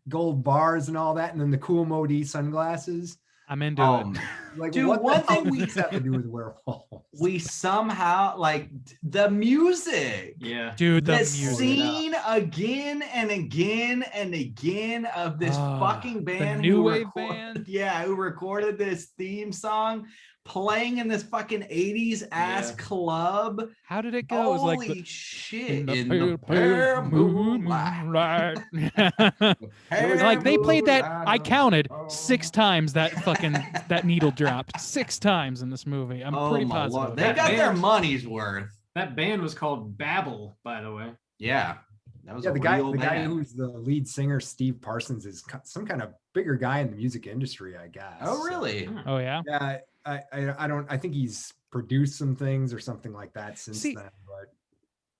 gold bars and all that, and then the cool Modi sunglasses? I'm into it. Like, Dude, what one the hell thing does this have to do with werewolves? we somehow like the music. Yeah. Dude, the The music. scene again and again and again of this fucking band, new who wave band. Yeah, who recorded this theme song playing in this fucking 80s ass Yeah. club. How did it go? It was like Holy shit! in the In pale, the pale moonlight. Like they played that. I counted Oh. 6 times that needle dropped 6 times in this movie. I'm Oh pretty my positive. lord, of they that. got their band- money's worth. That band was called Babel, by the way. Yeah, that was Yeah, a the guy real band. who's the lead singer, Steve Parsons, is some kind of bigger guy in the music industry, I guess. Oh, really? Oh yeah. Yeah, I think he's produced some things or something like that since See, then. But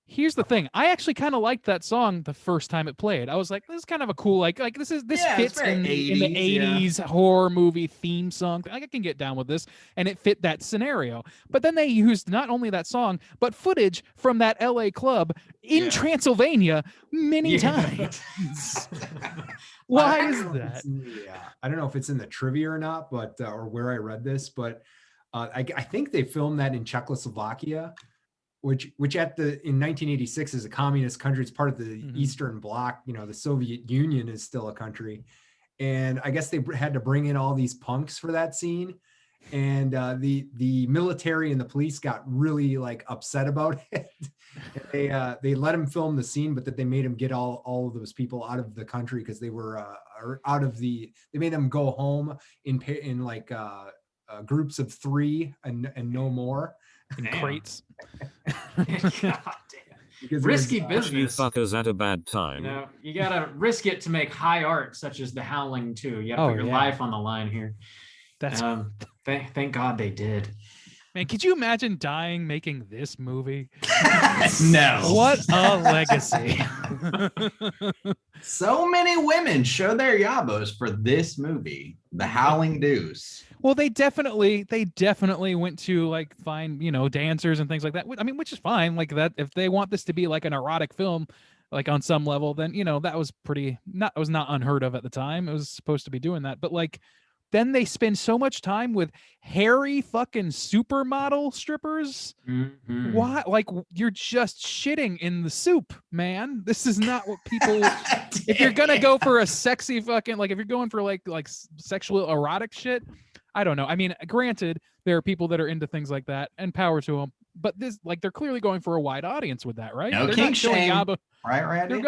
Here's the thing. I actually kind of liked that song the first time it played. I was like, this is kind of a cool, like this Yeah, it's fits very in the 80s, 80s horror movie theme song. I can get down with this. And it fit that scenario. But then they used not only that song, but footage from that LA club in Yeah. Transylvania many Yeah. times. Why I is don't know if that? it's I don't know if it's in the trivia or not, but or where I read this, but I think they filmed that in Czechoslovakia, which in 1986 is a communist country. It's part of the Eastern Bloc. You know, the Soviet Union is still a country, and I guess they had to bring in all these punks for that scene. And the military and the police got really like upset about it. They let him film the scene, but that they made him get all of those people out of the country because they were they made them go home in like groups of 3 and no more. In crates. God damn. Because Risky You business. fuckers had a bad time. You know, you gotta risk it to make high art, such as the Howling too. You gotta Oh, put your yeah. life on the line here. That's Thank God they did. man, could you imagine dying making this movie? No. What a legacy. So many women show their yabos for this movie, The Howling Deuce. Well, they definitely went to like find, dancers and things like that. I mean, which is fine. Like that, if they want this to be like an erotic film, like on some level, then that was not unheard of at the time. It was supposed to be doing that. But like then they spend so much time with hairy fucking supermodel strippers. Mhm. Why? Like you're just shitting in the soup, man. This is not what people. If you're gonna go for a sexy fucking if you're going for like sexual erotic shit, I don't know. I mean, granted, there are people that are into things like that, and power to them. But this, they're clearly going for a wide audience with that, right? No They're kink not showing shame. yabo. Right, Randy?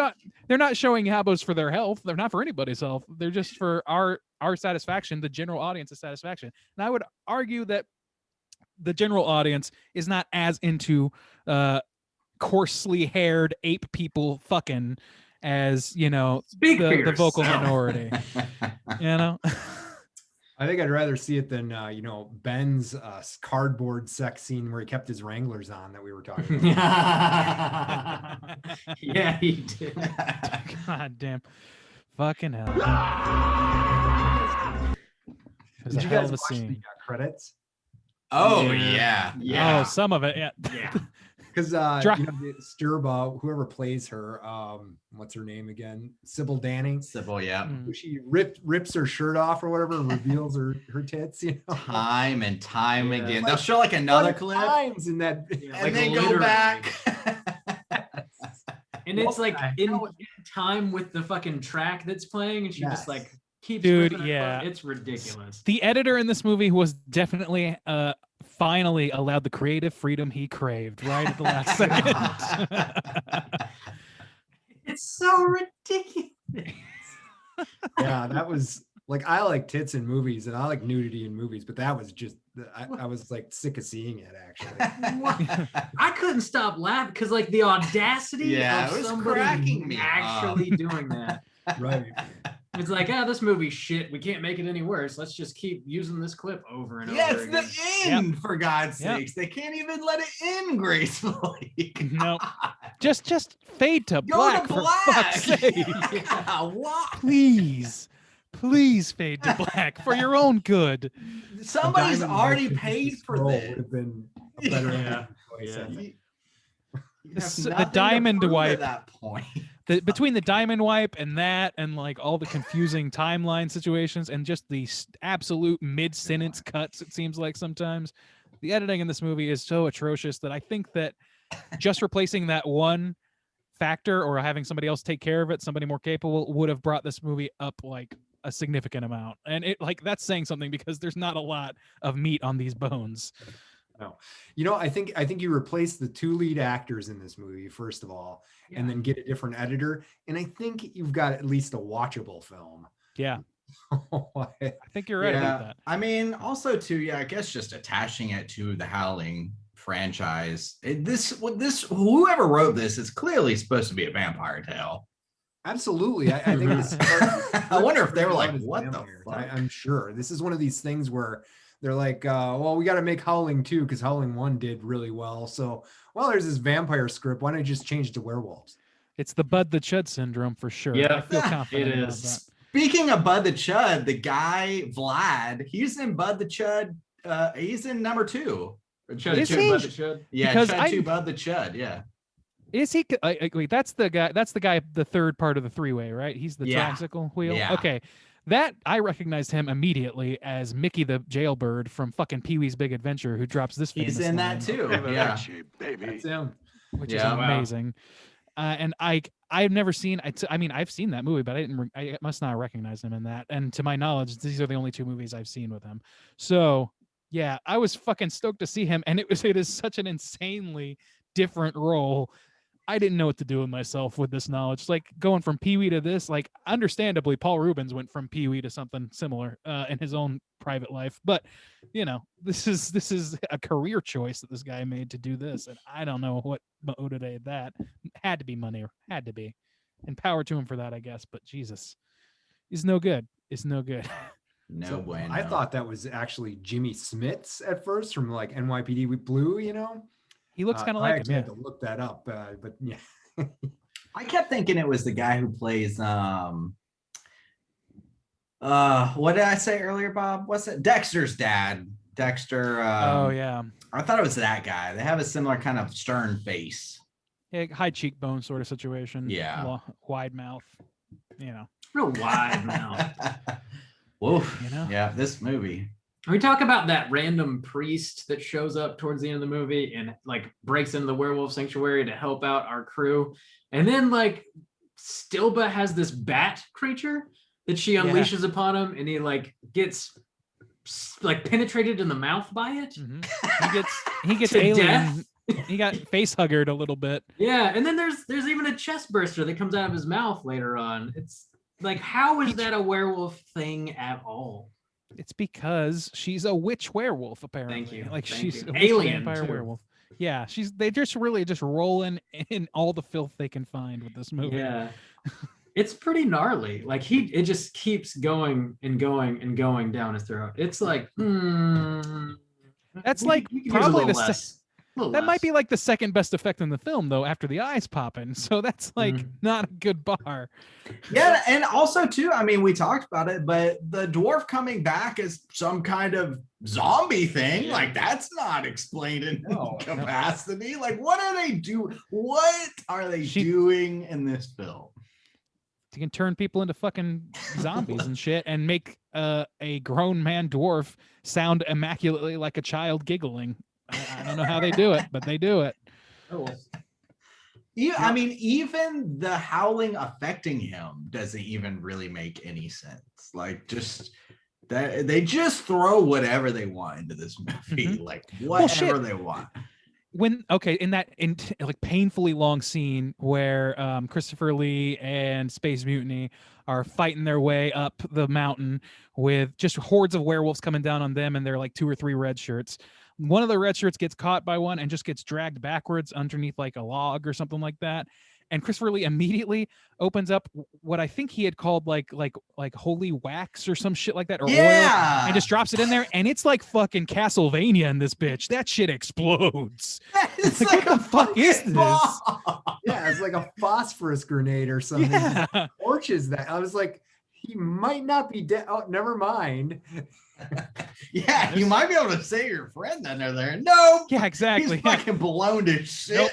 They're not showing yabos for their health. They're not for anybody's health. They're just for our satisfaction, the general audience's satisfaction. And I would argue that the general audience is not as into coarsely haired ape people fucking as Speak for the vocal yourself. minority. I think I'd rather see it than Ben's cardboard sex scene where he kept his Wranglers on that we were talking about. Yeah, he did. God damn. Fucking hell. It was Did a you hell guys of a watch the scene. credits? Oh, Yeah. yeah. Yeah. Oh, some of it, yeah. Yeah. Because Dra- Sturba, whoever plays her, what's her name again? Sybil Danning. Sybil, yeah. Mm. She rips her shirt off or whatever, and reveals her tits. Time and time Yeah. again. They'll show like another 20 clip times in that. Yeah, and like then go literally. back. And it's like the in hell? time with the fucking track that's playing, and she just Yes. like keeps Dude, ripping her yeah. butt. It's ridiculous. The editor in this movie was definitely finally allowed the creative freedom he craved right at the last second. It's so ridiculous. Yeah, that was like, I like tits in movies and I like nudity in movies, but that was just I was like sick of seeing it actually. What? I couldn't stop laughing because like the audacity Yeah, of it was somebody cracking me actually doing that. Right. It's like, this movie's shit. We can't make it any worse. Let's just keep using this clip over and Yeah, over it's again. the end, for God's Yep. sakes. They can't even let it end gracefully. No. Just fade to Go black, to for black. fuck's sake. Yeah, what? Please fade to black for your own good. Somebody's Diamond already Wife paid for Scroll this. would have been a better Yeah. choice, I Yeah. think. You have The nothing to diamond prove wipe. at that point. Between the diamond wipe and that, and like all the confusing timeline situations, and just the absolute mid-sentence cuts, it seems like sometimes the editing in this movie is so atrocious that I think that just replacing that one factor or having somebody else take care of it, somebody more capable, would have brought this movie up like a significant amount. And it that's saying something because there's not a lot of meat on these bones. No, I think you replace the 2 lead actors in this movie first of all, and then get a different editor, and I think you've got at least a watchable film. Yeah, I think you're right about that. I mean, also too, yeah, I guess just attaching it to the Howling franchise. Whoever wrote this is clearly supposed to be a vampire tale. Absolutely, I think this. I wonder if they were like, "What the vampires. fuck?" I'm sure this is one of these things where They're like, well, we got to make Howling 2 because Howling 1 did really well. So, well, there's this vampire script. Why don't you just change it to werewolves? It's the Bud the Chud syndrome for sure. Yep, I feel confident it about is. that. Speaking of Bud the Chud, the guy Vlad, he's in Bud the Chud. He's in number 2. Chud Is Chud, he? Bud the Chud. Yeah, Because Chud I- 2, Bud the Chud. Yeah. Is he? Wait, that's the guy. That's the guy. The third part of the three-way, right? He's the Yeah. tricycle wheel. Yeah. Okay, that I recognized him immediately as Mickey the jailbird from fucking Pee-wee's Big Adventure, who drops this. He's famous in line, that too. Yeah. That's him. which Yeah. is Wow. amazing. And I've never seen. I mean, I've seen that movie, but I must not recognize him in that. And to my knowledge, these are the only 2 movies I've seen with him. So yeah, I was fucking stoked to see him, and it is such an insanely different role. I didn't know what to do with myself with this knowledge. Like going from Pee-wee to this, like understandably, Paul Rubens went from Pee-wee to something similar in his own private life. But you know, this is a career choice that this guy made to do this, and I don't know what motivated that. Had to be money, had to be, and power to him for that, I guess. But Jesus, he's no good. It's no good. No So, bueno. I thought that was actually Jimmy Smits at first from like NYPD with Blue, you know? He looks kind of I like him. actually Yeah. had to look that up, but yeah. I kept thinking it was the guy who plays what did I say earlier, Bob? What's it? Dexter's dad. Dexter. Oh yeah. I thought it was that guy. They have a similar kind of stern face. Yeah, high cheekbone sort of situation. Yeah. Wide mouth. You know. Real wide mouth. Whoa. You know? Yeah, this movie. We talk about that random priest that shows up towards the end of the movie and like breaks into the werewolf sanctuary to help out our crew. And then like Stilba has this bat creature that she unleashes upon him, and he like gets like penetrated in the mouth by it. He gets To alien. He got face huggered a little bit. Yeah, and then there's even a chest burster that comes out of his mouth later on. It's like, how is that a werewolf thing at all? It's because she's a witch werewolf, apparently. Thank you. Like Thank she's you. a witch Alien, vampire too. werewolf. Yeah, they just really just rolling in all the filth they can find with this movie. Yeah. It's pretty gnarly. Like it just keeps going and going and going down his throat. It's like, That's we like could use a probably little the less. that might be like the second best effect in the film, though, after the eyes popping. So that's like not a good bar. Yeah, and also too, I mean, we talked about it, but the dwarf coming back as some kind of zombie thing, like that's not explained in capacity. Like, what are they doing? What are they doing in this film? You can turn people into fucking zombies and shit, and make a grown man dwarf sound immaculately like a child giggling. I don't know how they do it, but they do it. Yeah, I mean, even the howling affecting him doesn't even really make any sense. Like, just that they just throw whatever they want into this movie, like whatever they want. In like painfully long scene where Christopher Lee and Space Mutiny are fighting their way up the mountain with just hordes of werewolves coming down on them, and they're like 2 or 3 red shirts. One of the red shirts gets caught by one and just gets dragged backwards underneath like a log or something like that. And Christopher Lee immediately opens up what I think he had called like holy wax or some shit like that, or oil, and just drops it in there. And it's like fucking Castlevania in this bitch. That shit explodes. It's like, what the fuck is this? Yeah, it's like a phosphorus grenade or something. Yeah. Torches that. I was like, he might not be dead. Oh, never mind. Yeah, you might be able to save your friend under there. No. Yeah, exactly. He's fucking blown to shit. Nope,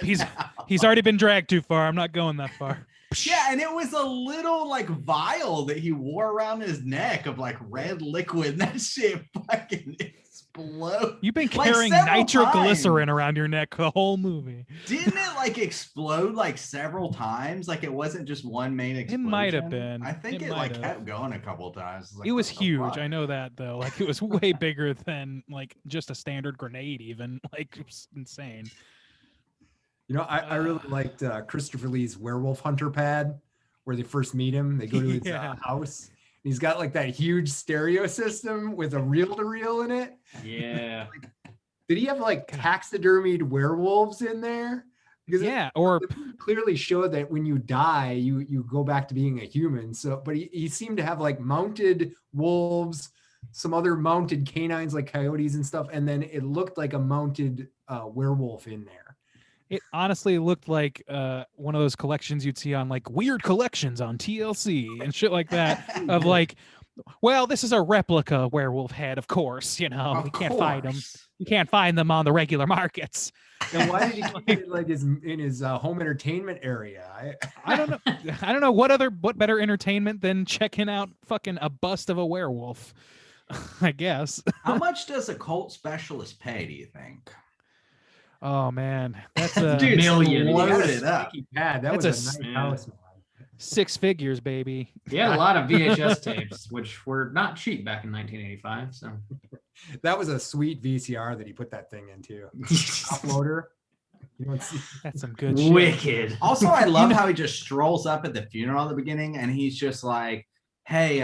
he's already been dragged too far. I'm not going that far. Yeah, and it was a little like vial that he wore around his neck of like red liquid. And that shit fucking exploded. You've been like, carrying several nitroglycerin times. around your neck the whole movie. Didn't it like explode like several times? Like it wasn't just one main explosion. It might have been. I think it might like have. kept going a couple times. Like, It was what the huge. fuck? I know that though. Like it was way bigger than like just a standard grenade. Even like it was insane. You know, I really liked Christopher Lee's werewolf hunter pad where they first meet him. They go to his house. And he's got like that huge stereo system with a reel-to-reel in it. Yeah. Did he have like taxidermied werewolves in there? Because or it clearly showed that when you die, you go back to being a human. So, but he seemed to have like mounted wolves, some other mounted canines like coyotes and stuff, and then it looked like a mounted werewolf in there. It honestly looked like one of those collections you'd see on like weird collections on TLC and shit like that of like, well, this is a replica werewolf head, of course, you know, Of we can't find them. course. You can't find them on the regular markets. And why did he keep it like in his home entertainment area? I don't know. I don't know what better entertainment than checking out fucking a bust of a werewolf. I guess. How much does a cult specialist pay, do you think? Oh man, that's a Dude, millions. Load it up. That That's was a a nice yeah. house, man. 6 figures, baby. He had a lot of VHS tapes, which were not cheap back in 1985. So That was a sweet VCR that he put that thing into. Uploader. You don't see. That's some good shit. wicked. Also, I love how he just strolls up at the funeral at the beginning and he's just like, hey,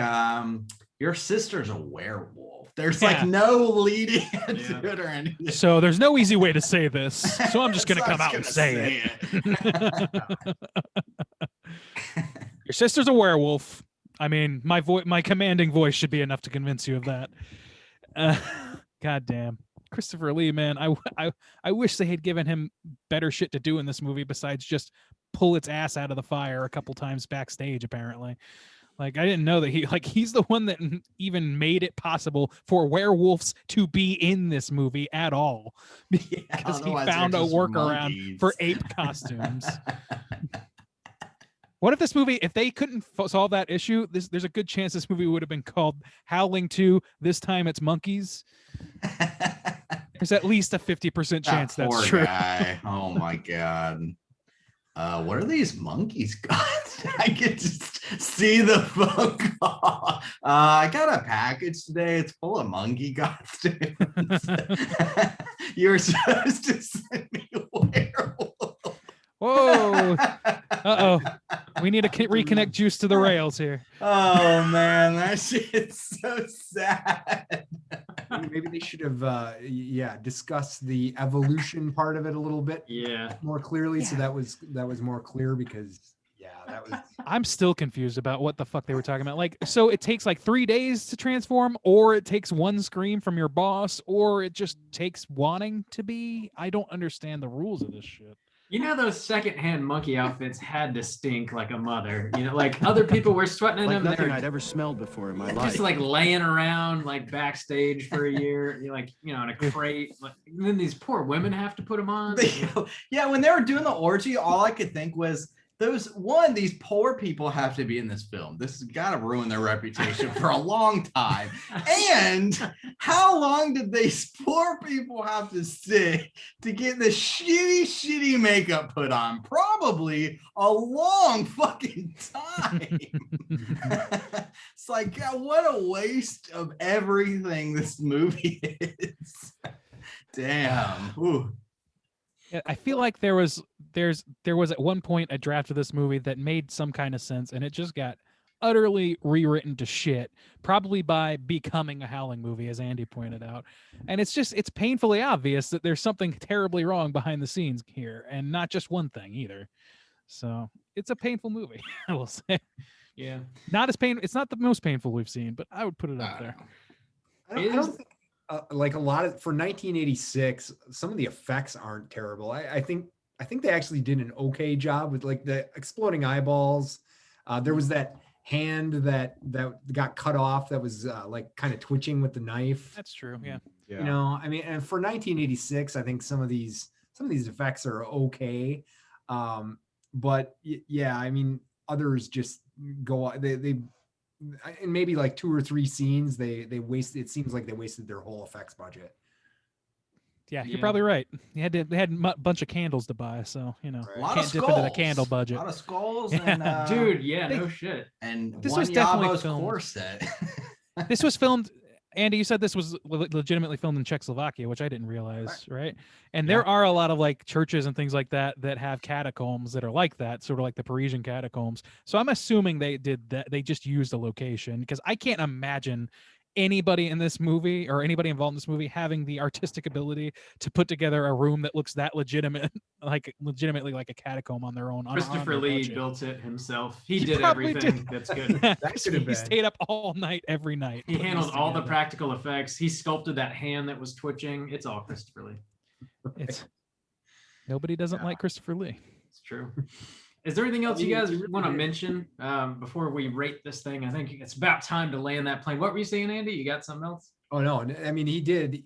your sister's a werewolf. There's Yeah. like no leading into Yeah. it or anything. So there's no easy way to say this. So I'm just gonna So come I'm out and just say gonna it. Your sister's a werewolf. I mean, my commanding voice should be enough to convince you of that. God damn. Christopher Lee, man, I wish they had given him better shit to do in this movie besides just pull its ass out of the fire a couple times backstage, apparently. Like, I didn't know that he's the one that even made it possible for werewolves to be in this movie at all. Because he otherwise they're found a just workaround monkeys. for ape costumes. What if this movie, if they couldn't solve that issue, there's a good chance this movie would have been called Howling 2, This Time It's Monkeys. There's at least a 50% chance That that's poor true. guy. Oh my god. What are these monkeys got? I can just see the phone call. I got a package today. It's full of monkey costumes. You were supposed to send me a werewolf. Whoa. Uh-oh. We need to reconnect Juice to the rails here. Oh man, that shit's so sad. Maybe they should have, discussed the evolution part of it a little bit Yeah. more clearly. So that was more clear because, that was. I'm still confused about what the fuck they were talking about. Like, so it takes like 3 days to transform, or it takes one scream from your boss, or it just takes wanting to be. I don't understand the rules of this shit. You know, those secondhand monkey outfits had to stink like a mother. You know, like other people were sweating in Like them. nothing They're I'd ever smelled before in my life. just like laying around like backstage for a year, you're like, you know, in a crate. Like, and then these poor women have to put them on. Yeah, when they were doing the orgy, all I could think was these poor people have to be in this film. This has got to ruin their reputation for a long time. And how long did these poor people have to sit to get the shitty makeup put on? Probably a long fucking time. It's like, God, what a waste of everything this movie is. Damn. Ooh. Yeah, I feel like there was at one point a draft of this movie that made some kind of sense, and it just got utterly rewritten to shit, probably by becoming a Howling movie, as Andy pointed out. And it's painfully obvious that there's something terribly wrong behind the scenes here, and not just one thing either. So it's a painful movie, I will say. Yeah. It's not the most painful we've seen, but I would put it up there. I don't think like a lot of for 1986, some of the effects aren't terrible. I think they actually did an okay job with like the exploding eyeballs. There was that hand that got cut off that was like kind of twitching with the knife. That's true. Yeah. You know, I mean, and for 1986, I think some of these effects are okay. But yeah, I mean, others just go they in maybe like 2 or 3 scenes they wasted. It seems like they wasted their whole effects budget. Yeah, Yeah. you're probably right. They had a bunch of candles to buy, so you know, A lot can't of dip skulls. into the candle budget. A lot of skulls Yeah. and Dude, yeah, they- no shit. and This one was definitely Yabo's filmed. corset. This was filmed. Andy, you said this was legitimately filmed in Czechoslovakia, which I didn't realize, right? And there are a lot of like churches and things like that that have catacombs that are like that, sort of like the Parisian catacombs. So I'm assuming they did that. They just used a location because I can't imagine anybody in this movie or anybody involved in this movie having the artistic ability to put together a room that looks that legitimate, like legitimately like a catacomb on their own. on Christopher their Lee budget. built it himself. He He did probably everything. did. That's good. Yeah, That could have he been. stayed up all night, every night. He putting handled this all the together. practical effects. He sculpted that hand that was twitching. It's all Christopher Lee. It's nobody doesn't like Christopher Lee. It's true. Is there anything else you guys he really want to did. mention before we rate this thing? I think it's about time to land that plane. What were you saying, Andy? You got something else? Oh no, I mean even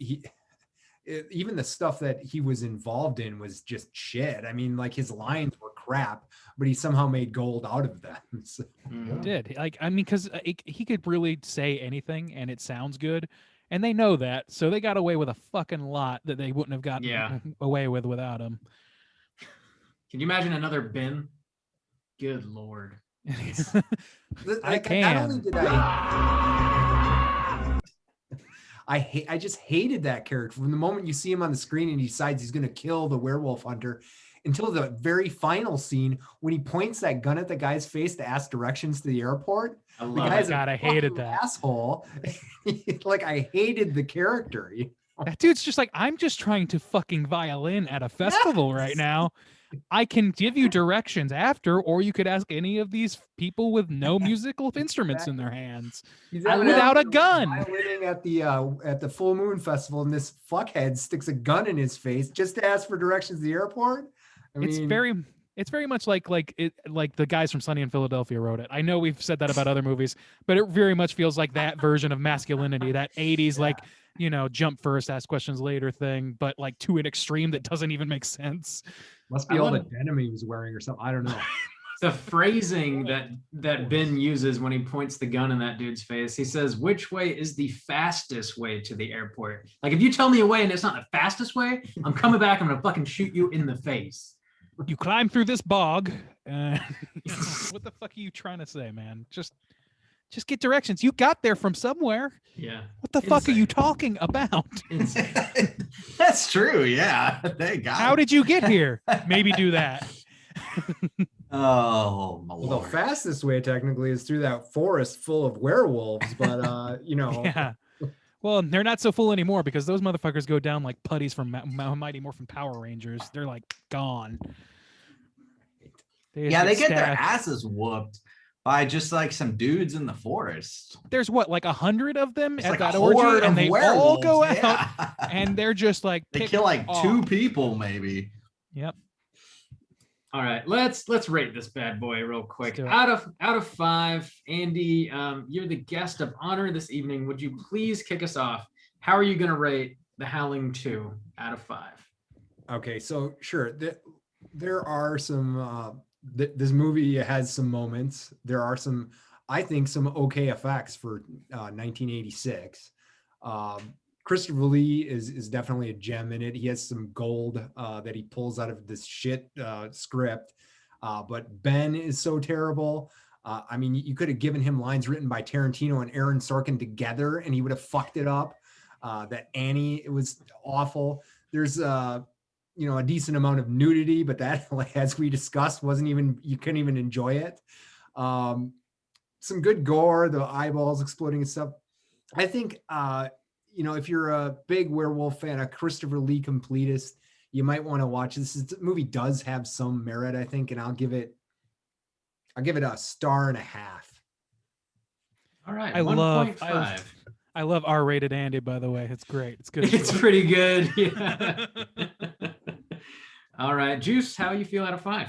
the stuff that he was involved in was just shit. I mean, like his lines were crap, but he somehow made gold out of them. So, He did. Like, I mean, because he could really say anything and it sounds good, and they know that, so they got away with a fucking lot that they wouldn't have gotten away with without him. Can you imagine another Ben? Good Lord. I Not can. only did I just hated that character from the moment you see him on the screen and he decides he's going to kill the werewolf hunter until the very final scene when he points that gun at the guy's face to ask directions to the airport. I The love guy's it. a God, I hated fucking that. asshole. Like I hated the character. That dude's just like, I'm just trying to fucking violin at a festival right Yes. now. I can give you directions after, or you could ask any of these people with no musical instruments in their hands. He's I having without a you know, gun. violining at the Full Moon Festival, and this fuckhead sticks a gun in his face just to ask for directions to the airport. I mean, It's very much like the guys from Sunny in Philadelphia wrote it. I know we've said that about other movies, but it very much feels like that version of masculinity, that 80s like, you know, jump first, ask questions later thing, but like to an extreme that doesn't even make sense. must be I all the love- denim he was wearing or something. I don't know. The phrasing that Ben uses when he points the gun in that dude's face, he says, "Which way is the fastest way to the airport?" Like, if you tell me a way and it's not the fastest way, I'm coming back. I'm gonna fucking shoot you in the face. You climb through this bog. What the fuck are you trying to say, man? Just get directions. You got there from somewhere. Yeah. What the fuck are Insane. you talking about? Insane. That's true. Yeah. Thank God. How did you get here? Maybe do that. Oh, my Well, Lord. the fastest way technically is through that forest full of werewolves, but you know, Yeah. Well, they're not so full anymore because those motherfuckers go down like putties from Mighty Morphin Power Rangers. They're like gone. Just Yeah, they get their stabbed. asses whooped by just like some dudes in the forest. There's what, like 100 of them It's at like that a orgy, horde and of they all go werewolves, out, yeah. and they're just like They picked kill like off. 2 people, maybe. Yep. All right, let's rate this bad boy real quick. do it. Out of 5, Andy, you're the guest of honor this evening. Would you please kick us off? How are you going to rate The Howling 2 out of 5? okay, so sure, there are some. This movie has some moments. There are some, I think, some okay effects for 1986. Christopher Lee is definitely a gem in it. He has some gold that he pulls out of this shit script. But Ben is so terrible. I mean, you could have given him lines written by Tarantino and Aaron Sorkin together, and he would have fucked it up. That Annie, it was awful. There's you know, a decent amount of nudity, but that, like, as we discussed, you couldn't even enjoy it. Some good gore, the eyeballs exploding and stuff. I think, you know, if you're a big werewolf fan, a Christopher Lee completist, you might want to watch this. This movie does have some merit, I think, and I'll give it a 1.5 stars. All right, I love 1.5. I love R-rated Andy, by the way. It's great. It's good. It's pretty good. Yeah. All right, Juice, how you feel out of 5?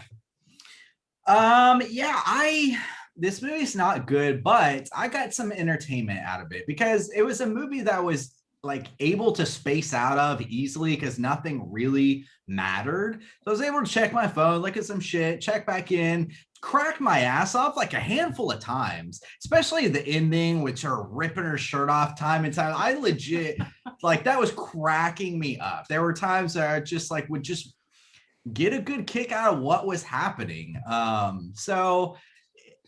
Yeah, this movie's not good, but I got some entertainment out of it because it was a movie that was like able to space out of easily because nothing really mattered. So I was able to check my phone, look at some shit, check back in, crack my ass off like a handful of times, especially the ending with her ripping her shirt off time and time. I legit, like, that was cracking me up. There were times that I just like would just get a good kick out of what was happening. So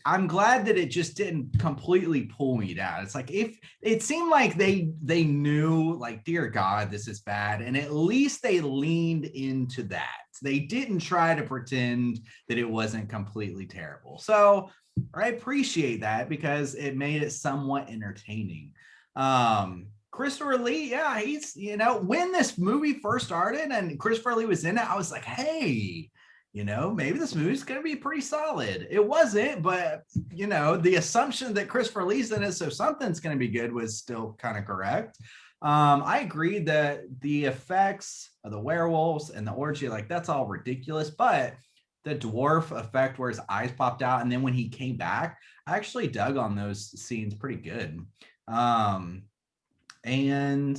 I'm glad that it just didn't completely pull me down. It's like, if it seemed like they knew, like, dear God, this is bad. And at least they leaned into that. They didn't try to pretend that it wasn't completely terrible. So I appreciate that because it made it somewhat entertaining. Christopher Lee, yeah, he's, when this movie first started and Christopher Lee was in it, I was like, hey, maybe this movie's going to be pretty solid. It wasn't, but, the assumption that Christopher Lee's in it, so something's going to be good, was still kind of correct. I agree that the effects of the werewolves and the orgy, like, that's all ridiculous, but the dwarf effect where his eyes popped out and then when he came back, I actually dug on those scenes pretty good. And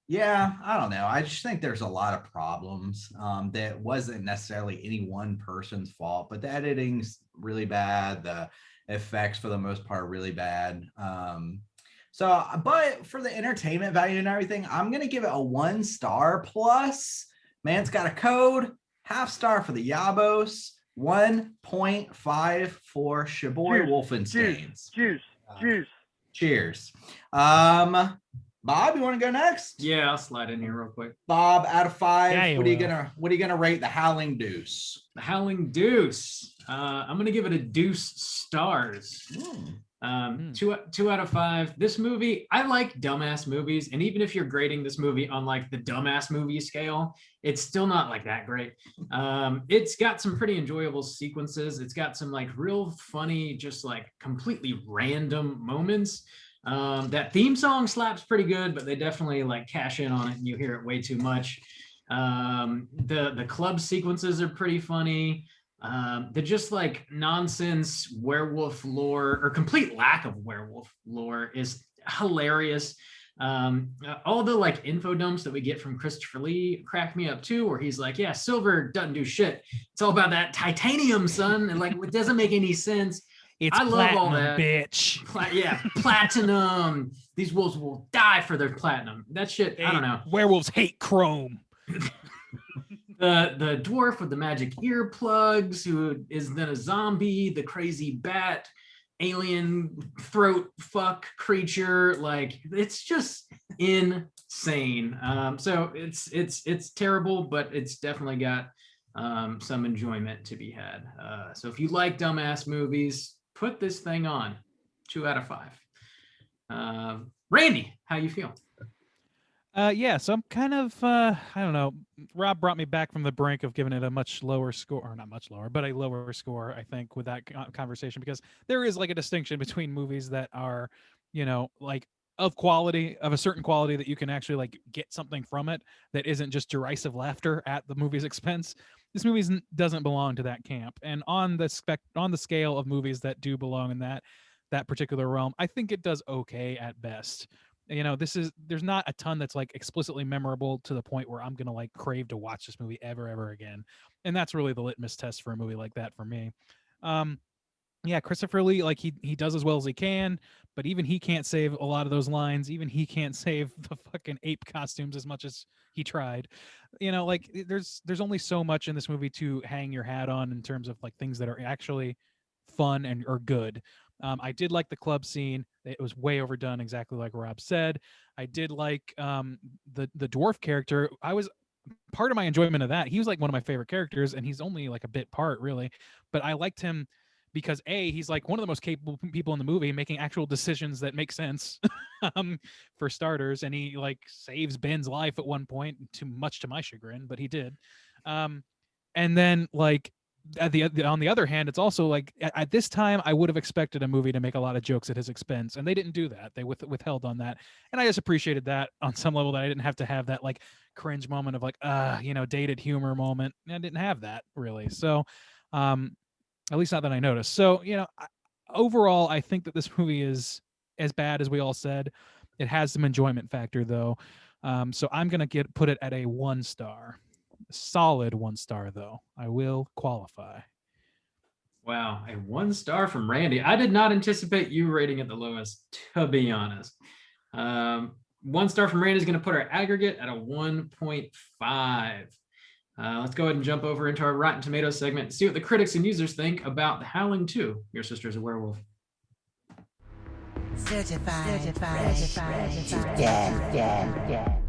yeah, I don't know. I just think there's a lot of problems that wasn't necessarily any one person's fault, but the editing's really bad. The effects for the most part are really bad. But for the entertainment value and everything, I'm going to give it a 1 star plus. Man's got a code, half star for the Yabos, 1.5 for Shaboy Wolfensteins. Juice. Cheers. Bob, you want to go next? Yeah, I'll slide in here real quick. Bob, out of 5, Yeah, what are you gonna rate the Howling Deuce? The Howling Deuce. I'm gonna give it a deuce stars. 2 out of 5. This movie, I like dumbass movies, and even if you're grading this movie on like the dumbass movie scale, it's still not like that great. It's got some pretty enjoyable sequences. It's got some like real funny, just like completely random moments. That theme song slaps pretty good, but they definitely like cash in on it and you hear it way too much. The club sequences are pretty funny. The just like nonsense werewolf lore, or complete lack of werewolf lore, is hilarious. All the like info dumps that we get from Christopher Lee crack me up too, where he's like, yeah, silver doesn't do shit. It's all about that titanium, son. And like, it doesn't make any sense. It's I love all that. bitch. Platinum. These wolves will die for their platinum. That shit, I don't know. Werewolves hate chrome. The dwarf with the magic earplugs, who is then a zombie, the crazy bat alien throat fuck creature, like, it's just insane. So it's terrible, but it's definitely got some enjoyment to be had. So if you like dumbass movies, put this thing on. 2 out of 5. Randy, how you feel? So I'm kind of, I don't know. Rob brought me back from the brink of giving it a much lower score, or not much lower, but a lower score, I think, with that conversation, because there is like a distinction between movies that are, like of a certain quality that you can actually like get something from it that isn't just derisive laughter at the movie's expense. This movie doesn't belong to that camp. And on the scale of movies that do belong in that particular realm, I think it does okay at best. There's not a ton that's like explicitly memorable to the point where I'm gonna like crave to watch this movie ever again, and that's really the litmus test for a movie like that for me. Christopher Lee, like, he does as well as he can, but even he can't save a lot of those lines. Even he can't save the fucking ape costumes as much as he tried. Like, there's only so much in this movie to hang your hat on in terms of like things that are actually fun and or good. I did like the club scene. It was way overdone, exactly like Rob said. I did like the dwarf character. Part of my enjoyment of that, he was like one of my favorite characters, and he's only like a bit part, really. But I liked him because he's like one of the most capable people in the movie, making actual decisions that make sense, for starters. And he like saves Ben's life at one point, much to my chagrin, but he did. And then like, on the other hand, it's also like at this time I would have expected a movie to make a lot of jokes at his expense, and they didn't do that. They withheld on that, and I just appreciated that on some level, that I didn't have to have that like cringe moment of like dated humor moment. I didn't have that really, so at least not that I noticed. So overall, I think that this movie is as bad as we all said. It has some enjoyment factor though, so I'm gonna put it at a 1 star. Solid 1 star though. I will qualify. Wow, a 1 star from Randy. I did not anticipate you rating it the lowest, to be honest. 1 star from Randy is going to put our aggregate at a 1.5. Let's go ahead and jump over into our Rotten Tomatoes segment and see what the critics and users think about The Howling 2. Your sister's a werewolf. Certified fresh to death.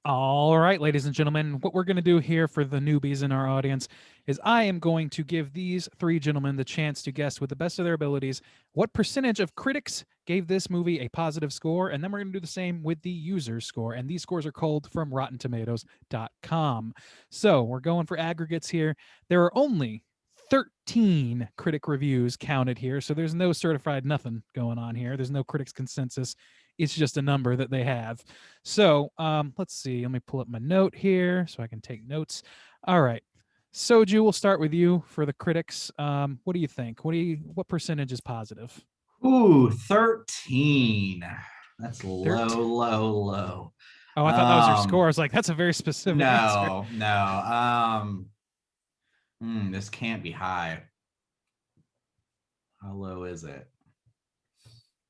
All right, ladies and gentlemen, what we're going to do here for the newbies in our audience is I am going to give these three gentlemen the chance to guess with the best of their abilities what percentage of critics gave this movie a positive score, and then we're going to do the same with the user score, and these scores are culled from RottenTomatoes.com. So we're going for aggregates here. There are only 13 critic reviews counted here, so there's no certified nothing going on here. There's no critics consensus. It's just a number that they have. So let's see. Let me pull up my note here so I can take notes. All right. Soju, we'll start with you for the critics. What do you think? What percentage is positive? Ooh, 13. That's low, low. Oh, I thought that was your score. I was like, that's a very specific answer. No. This can't be high. How low is it?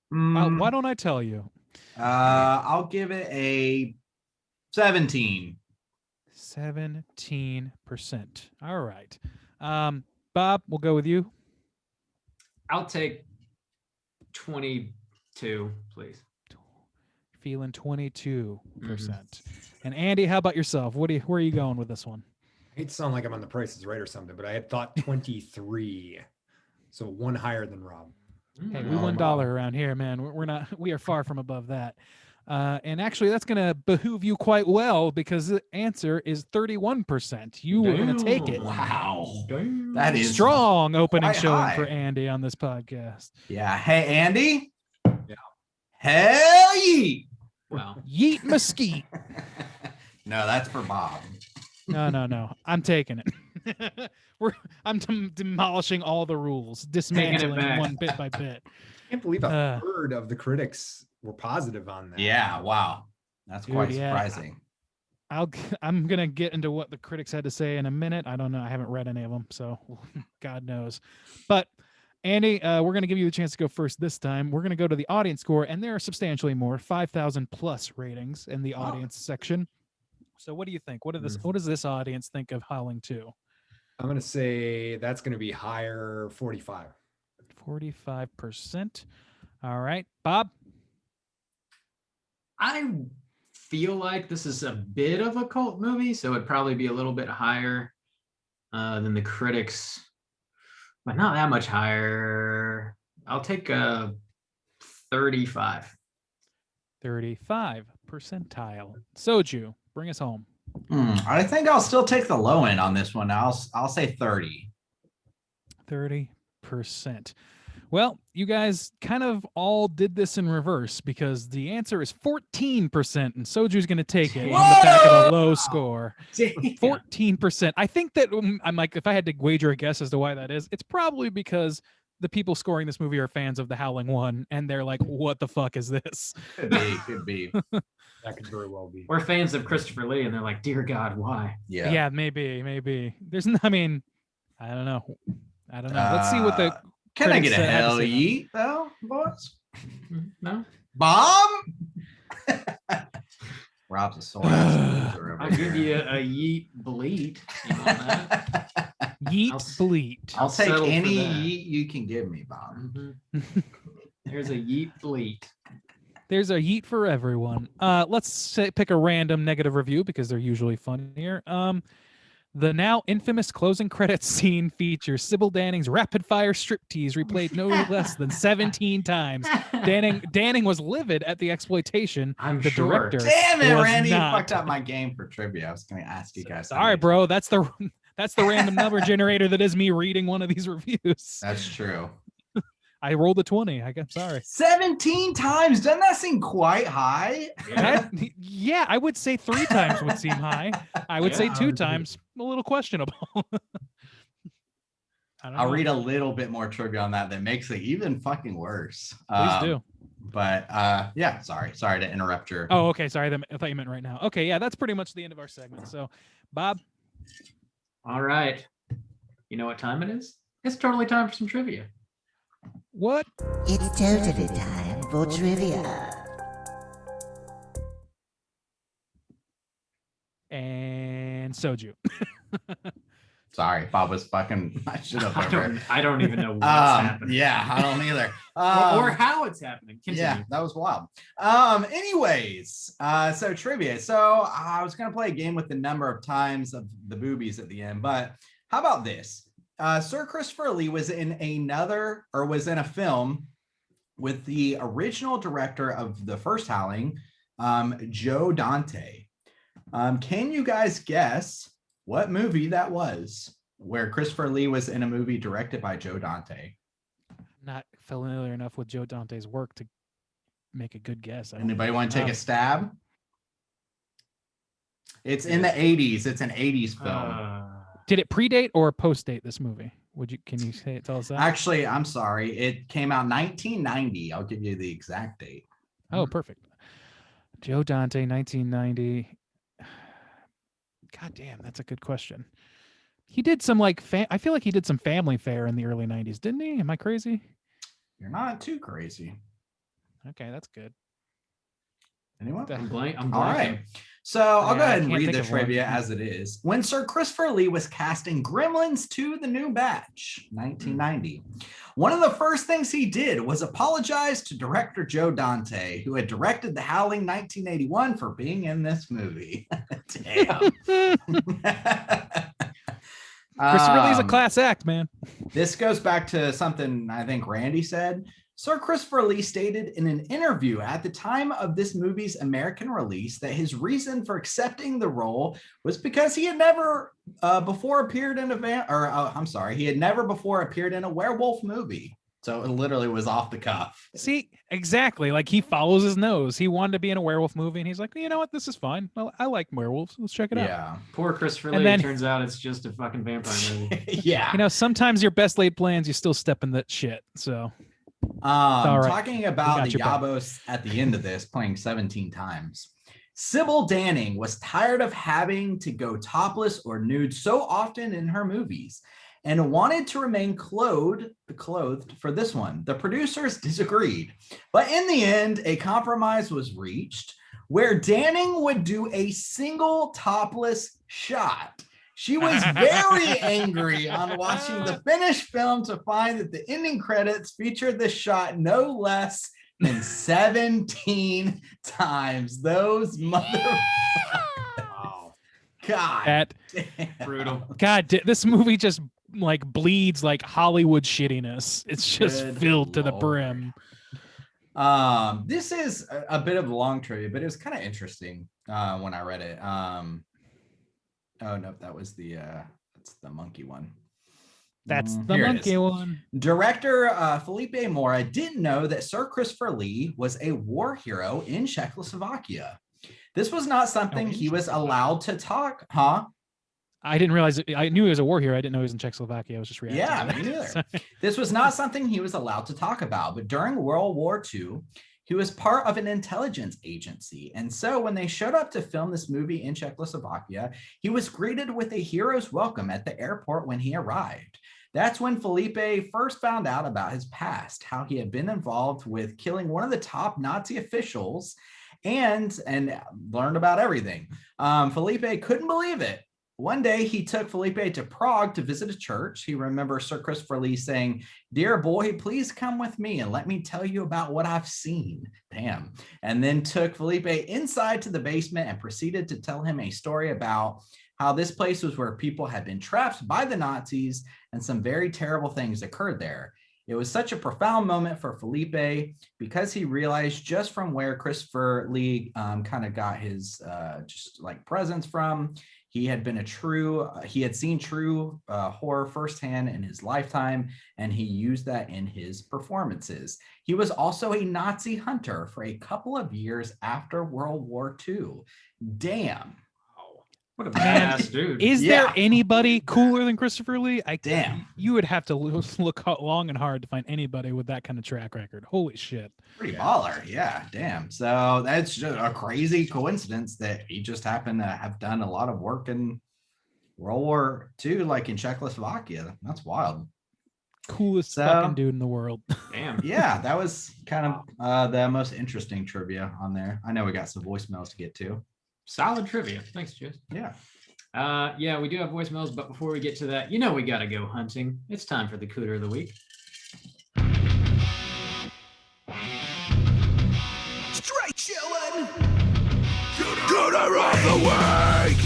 Why don't I tell you? I'll give it a 17. 17%. All right. Bob, we'll go with you. I'll take 22, please. Feeling 22%. And Andy, how about yourself? Where are you going with this one? I hate to sound like I'm on the Price is Right or something, but I had thought 23. So one higher than Rob. Hey, we $1 around here, man. We are far from above that. And actually, that's going to behoove you quite well because the answer is 31%. You were going to take it. Wow. Damn. That is Strong opening quite showing high. for Andy on this podcast. Yeah. Hey, Andy. Yeah. Hell yeah. Wow. Yeet mesquite. No, that's for Bob. No. I'm taking it. I'm demolishing all the rules, dismantling back. one bit by bit. I can't believe a third of the critics were positive on that. Yeah. Wow. That's quite Dude, yeah. surprising. I'm gonna get into what the critics had to say in a minute. I don't know. I haven't read any of them, so God knows. But Andy, we're gonna give you the chance to go first this time. We're gonna go to the audience score, and there are substantially more, 5,000 plus ratings in the audience section. So what do you think? What does this audience think of Howling 2? I'm going to say that's going to be higher, 45. 45%. All right. Bob? I feel like this is a bit of a cult movie, so it'd probably be a little bit higher than the critics, but not that much higher. I'll take a 35. 35 percentile. Soju, bring us home. I think I'll still take the low end on this one. I'll say 30. 30%. Well, you guys kind of all did this in reverse because the answer is 14%, and Soju's going to take it on the back of a low score. 14%. I think that I'm like, if I had to wager a guess as to why that is, it's probably because the people scoring this movie are fans of the Howling 1, and they're like, what the fuck is this? Could be. That could very well be. We're fans of Christopher Lee, and they're like, dear God, why? Yeah, maybe. There's no, I mean, I don't know. Let's see what the Can I critics get a had to hell say. yeet though, boys? No? Bob? Rob's a sore ass loser I'll over give here. you a yeet bleat. You want that? Yeet bleat. I'll take settle for any that. yeet you can give me, Bob. There's a yeet bleat. There's a yeet for everyone. Let's pick a random negative review because they're usually funnier. The now infamous closing credits scene features Sybil Danning's rapid-fire striptease replayed no less than 17 times. Danning was livid at the exploitation. I'm The sure. director Damn it, was Randy! not. You fucked up my game for trivia. I was going to ask you guys. Sorry, bro. That's the random number generator that is me reading one of these reviews. That's true. I rolled a 20. I'm sorry. 17 times. Doesn't that seem quite high? Yeah, I would say 3 times would seem high. I would say Yeah, 2 times a little questionable. I'll read a little bit more trivia on that makes it even fucking worse. Please do. But yeah, sorry to interrupt your. Oh, okay. Sorry. I thought you meant right now. Okay. Yeah, that's pretty much the end of our segment. So, Bob. All right. You know what time it is? It's totally time for some trivia. What? It's totally time for trivia. And Soju. Sorry, Bob was fucking. I should have. I don't even know what's happening. Yeah, I don't either. Or how it's happening. Continue. Yeah, that was wild. Anyways, so trivia. So I was gonna play a game with the number of times of the boobies at the end, but how about this? Sir Christopher Lee was in a film with the original director of the first Howling, Joe Dante. Can you guys guess what movie that was where Christopher Lee was in a movie directed by Joe Dante? Not familiar enough with Joe Dante's work to make a good guess. Anybody want to take a stab? It's in the 80s. It's an 80s film. Did it predate or post-date this movie? Can you tell us that? Actually, I'm sorry. It came out 1990. I'll give you the exact date. Oh, perfect. Joe Dante, 1990. God damn, that's a good question. He did some I feel like he did some family fare in the early 90s, didn't he? Am I crazy? You're not too crazy. Okay, that's good. Anyone? I'm blanking. All right. So I'll go Yeah, I ahead and can't read think the of one. trivia as it is. When Sir Christopher Lee was casting Gremlins 2: The New Batch, 1990, one of the first things he did was apologize to director Joe Dante, who had directed The Howling 1981, for being in this movie. Damn. Christopher Lee's a class act, man. This goes back to something I think Randy said. Sir Christopher Lee stated in an interview at the time of this movie's American release that his reason for accepting the role was because he had never before appeared in he had never before appeared in a werewolf movie. So it literally was off the cuff. See, exactly. Like he follows his nose. He wanted to be in a werewolf movie, and he's like, you know what? This is fine. Well, I like werewolves. Let's check it out. Yeah. Poor Christopher Lee. And then- Turns out it's just a fucking vampire movie. Yeah. You know, sometimes your best laid plans, you still step in that shit. So All right. Talking We about got the your back. Yabos at the end of this, playing 17 times. Sybil Danning was tired of having to go topless or nude so often in her movies and wanted to remain clothed for this one. The producers disagreed, but in the end, a compromise was reached where Danning would do a single topless shot. She was very angry on watching the finished film to find that the ending credits featured the shot no less than 17 times. Those motherfuckers. Wow. God. that damn. Brutal. God, this movie just like bleeds like Hollywood shittiness. It's just Good filled to the Lord. brim. This is a bit of long trivia, but it was kind of interesting when I read it. Oh no, that was that's the monkey one. That's the Here it monkey is. one. Director Felipe Mora didn't know that Sir Christopher Lee was a war hero in Czechoslovakia. This was not something in he was Czechoslovakia. allowed to talk, huh? I didn't realize I knew he was a war hero. I didn't know he was in Czechoslovakia. I was just reacting. Yeah, to me that. neither. Sorry. This was not something he was allowed to talk about, but during World War II, he was part of an intelligence agency. And so when they showed up to film this movie in Czechoslovakia, he was greeted with a hero's welcome at the airport when he arrived. That's when Felipe first found out about his past, how he had been involved with killing one of the top Nazi officials and learned about everything. Felipe couldn't believe it. One day, he took Felipe to Prague to visit a church. He remembers Sir Christopher Lee saying, "Dear boy, please come with me and let me tell you about what I've seen." Damn. And then took Felipe inside to the basement and proceeded to tell him a story about how this place was where people had been trapped by the Nazis and some very terrible things occurred there. It was such a profound moment for Felipe because he realized just from where Christopher Lee kind of got his just like presence from. He had seen true horror firsthand in his lifetime, and he used that in his performances. He was also a Nazi hunter for a couple of years after World War II. Damn. What a badass dude. Is Yeah. there anybody cooler than Christopher Lee? Damn. You would have to look long and hard to find anybody with that kind of track record. Holy shit. Pretty baller. Yeah, damn. So that's just a crazy coincidence that he just happened to have done a lot of work in World War II, like in Czechoslovakia. That's wild. Coolest So- fucking dude in the world. Damn. Yeah, that was kind of the most interesting trivia on there. I know we got some voicemails to get to. Solid trivia. Thanks, Jess. Yeah. Yeah, we do have voicemails, but before we get to that, you know we gotta go hunting. It's time for the Cooter of the Week. Straight chillin'. Cooter of the week.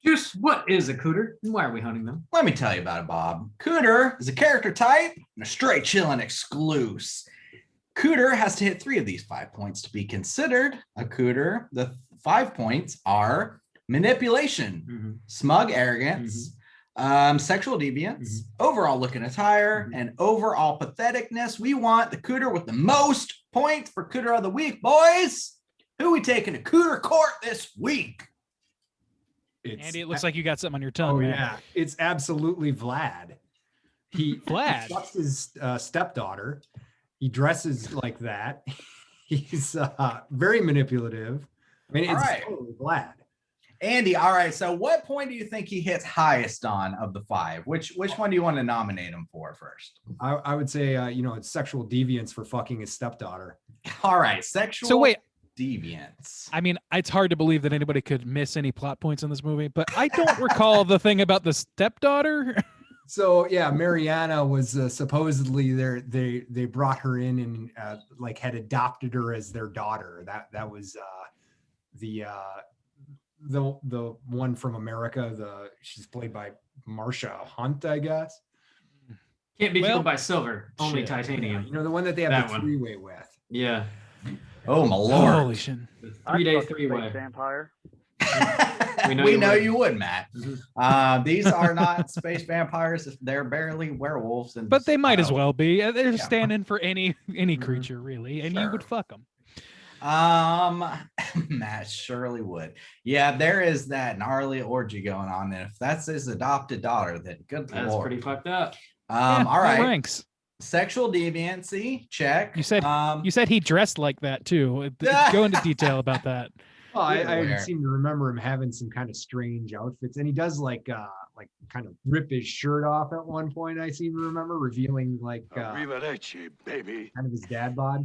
Juice, what is a Cooter and why are we hunting them? Let me tell you about it, Bob. Cooter is a character type and a straight chillin' exclusive. Cooter has to hit 3 of these 5 points to be considered a Cooter. The 5 points are manipulation, smug arrogance, sexual deviance, overall look and attire, and overall patheticness. We want the Cooter with the most points for Cooter of the Week, boys. Who we taking to Cooter Court this week? Andy, it looks like you got something on your tongue. Oh man. yeah, it's absolutely Vlad. He Vlad. fucks his stepdaughter. He dresses like that. He's very manipulative. I mean, All it's right. totally Vlad. Andy, all right. So what point do you think he hits highest on of the 5? Which one do you want to nominate him for first? I would say, it's sexual deviance for fucking his stepdaughter. All right, sexual So wait, deviance. I mean, it's hard to believe that anybody could miss any plot points in this movie, but I don't recall the thing about the stepdaughter. So yeah, Mariana was supposedly there. They brought her in and had adopted her as their daughter. That was the one from America. She's played by Marsha Hunt, I guess. Can't be Well, killed by silver, only shit. titanium. The one that they have That the one. 3-way with. Yeah. Oh my lord. Holy shit. 3-day, I'd fuck a 3-way. space vampire. We know We you know would. you would, Matt. These are not space vampires. They're barely werewolves, and But they might as well be. They're Yeah. standing for any creature, really, and you would Sure. fuck them. Matt surely would. Yeah, there is that gnarly orgy going on, and if that's his adopted daughter, then good That's lord. pretty fucked up. Yeah, All that right. ranks. Sexual deviancy, check. You said he dressed like that too. Go into detail about that. Oh, I Where? seem to remember him having some kind of strange outfits, and he does like kind of rip his shirt off at one point. I seem to remember revealing Arrivederci, baby. kind of his dad bod.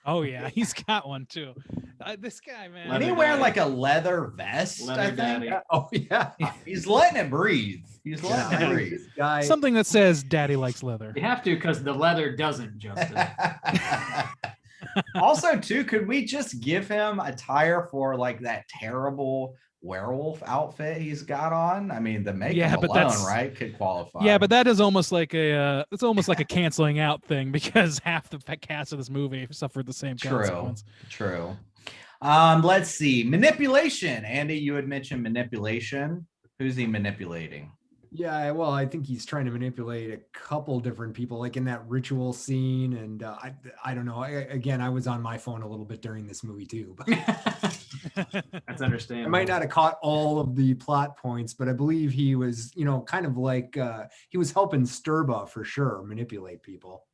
Oh yeah, he's got one too. This guy, man. And he Leather wearing daddy. like a leather vest, Leather I think. daddy. Yeah. Oh yeah. He's letting it breathe. He's letting Yeah. it breathe. This guy. Something that says "Daddy likes leather." You have to because the leather doesn't, Justin. Also, too, could we just give him attire for like that terrible werewolf outfit he's got on? I mean, the makeup Yeah, but alone, that's- right, could qualify. Yeah, but that is almost like a it's almost like a canceling out thing because half the cast of this movie suffered the same True. consequence. True. Let's see. Manipulation. Andy, you had mentioned manipulation. Who's he manipulating? Yeah, well, I think he's trying to manipulate a couple different people, like in that ritual scene, and I don't know. I was on my phone a little bit during this movie too, but That's understandable. I might not have caught all of the plot points, but I believe he was, kind of like he was helping Sturba for sure manipulate people.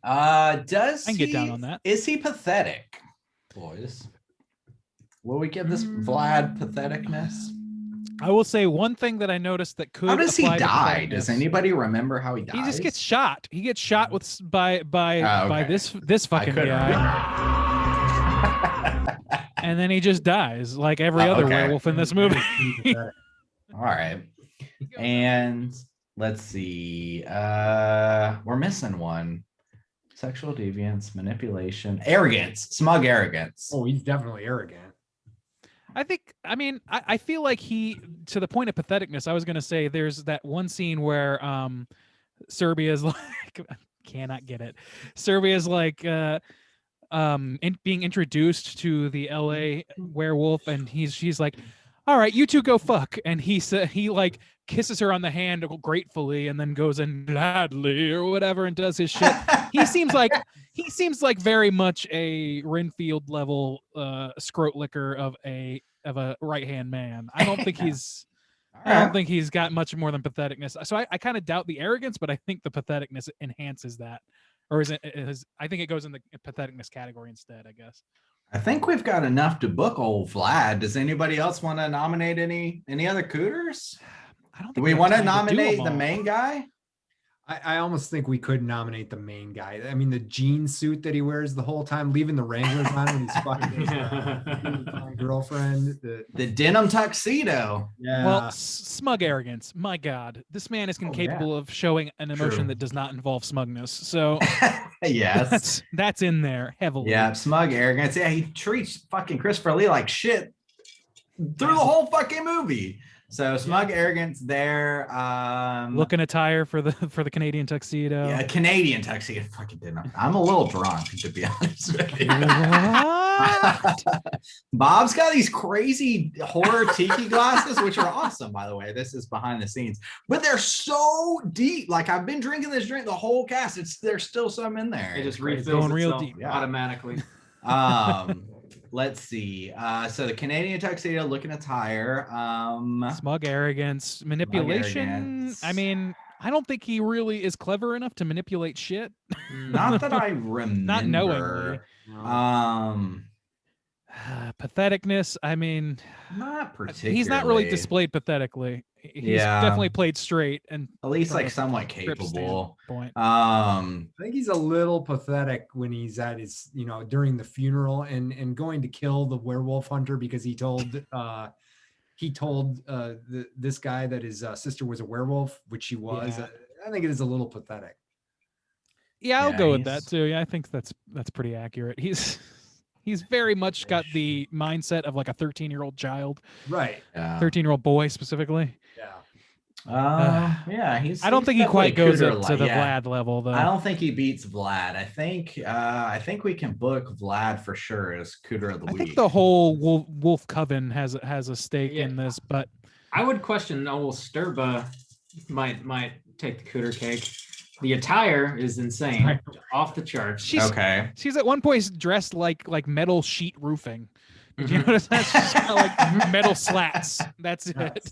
Does I can get down on that. Is he pathetic, boys? Will we give this Vlad patheticness? I will say one thing that I noticed that could. How does he apply to die? Does patheticness. anybody remember how he dies? He just gets shot. He gets shot with by okay. this I fucking couldn't guy, remember. and then he just dies like every Oh, other okay. werewolf in this movie. All right. And let's see. We're missing one. Sexual deviance, manipulation, arrogance, smug arrogance. Oh, he's definitely arrogant. I feel like he, to the point of patheticness, I was going to say there's that one scene where Serbia's like, cannot get it. Serbia's like being introduced to the LA werewolf, and she's like, all right, you two go fuck. And he like kisses her on the hand gratefully and then goes in gladly or whatever and does his shit. He seems like very much a Renfield level scrote licker of a right hand man. I don't think he's got much more than patheticness. So I kind of doubt the arrogance, but I think the patheticness enhances that. Or I think it goes in the patheticness category instead, I guess. I think we've got enough to book old Vlad. Does anybody else want to nominate any other cooters? I don't think Do we have want to time do nominate them the all. main guy? I almost think we could nominate the main guy. I mean, the jean suit that he wears the whole time, leaving the Wranglers on when he's fucking his girlfriend. The denim tuxedo. Yeah. Well, smug arrogance. My God, this man is incapable of showing an emotion True. that does not involve smugness. So Yes. that's in there heavily. Yeah, smug arrogance. Yeah, he treats fucking Christopher Lee like shit through the whole fucking movie. So smug arrogance there. Looking attire for the Canadian tuxedo. Yeah, Canadian tuxedo. Fucking didn't. I'm a little drunk, to be honest with you. Bob's got these crazy horror tiki glasses, which are awesome, by the way. This is behind the scenes, but they're so deep. Like, I've been drinking this drink the whole cast. There's still some in there. It just Going refills real itself deep. automatically. Let's see. So the Canadian tuxedo, looking attire. Smug arrogance, manipulation. arrogance. I mean, I don't think he really is clever enough to manipulate shit. Not that I remember. Not knowingly. Patheticness. I mean, Not particularly. he's not really displayed pathetically. He's definitely played straight and at least from like a somewhat script capable. standpoint. I think he's a little pathetic when he's at his, during the funeral and going to kill the werewolf hunter because he told this guy that his sister was a werewolf, which she was. Yeah. I think it is a little pathetic. Yeah, I'll Yeah, go with that he's- too. Yeah, I think that's pretty accurate. He's very much got the mindset of like a 13-year-old child, Right. Yeah. 13-year-old boy specifically. Yeah. Yeah. I don't think he quite goes up up to the Vlad level though. I don't think he beats Vlad. I think we can book Vlad for sure as Cooter of the I Week. think the whole Wolf Coven has a stake Yeah. in this, but I would question Noel Sturba might take the cooter cake. The attire is insane, off the charts. she's at one point dressed like metal sheet roofing. Did you notice that? She's got like metal slats. That's it.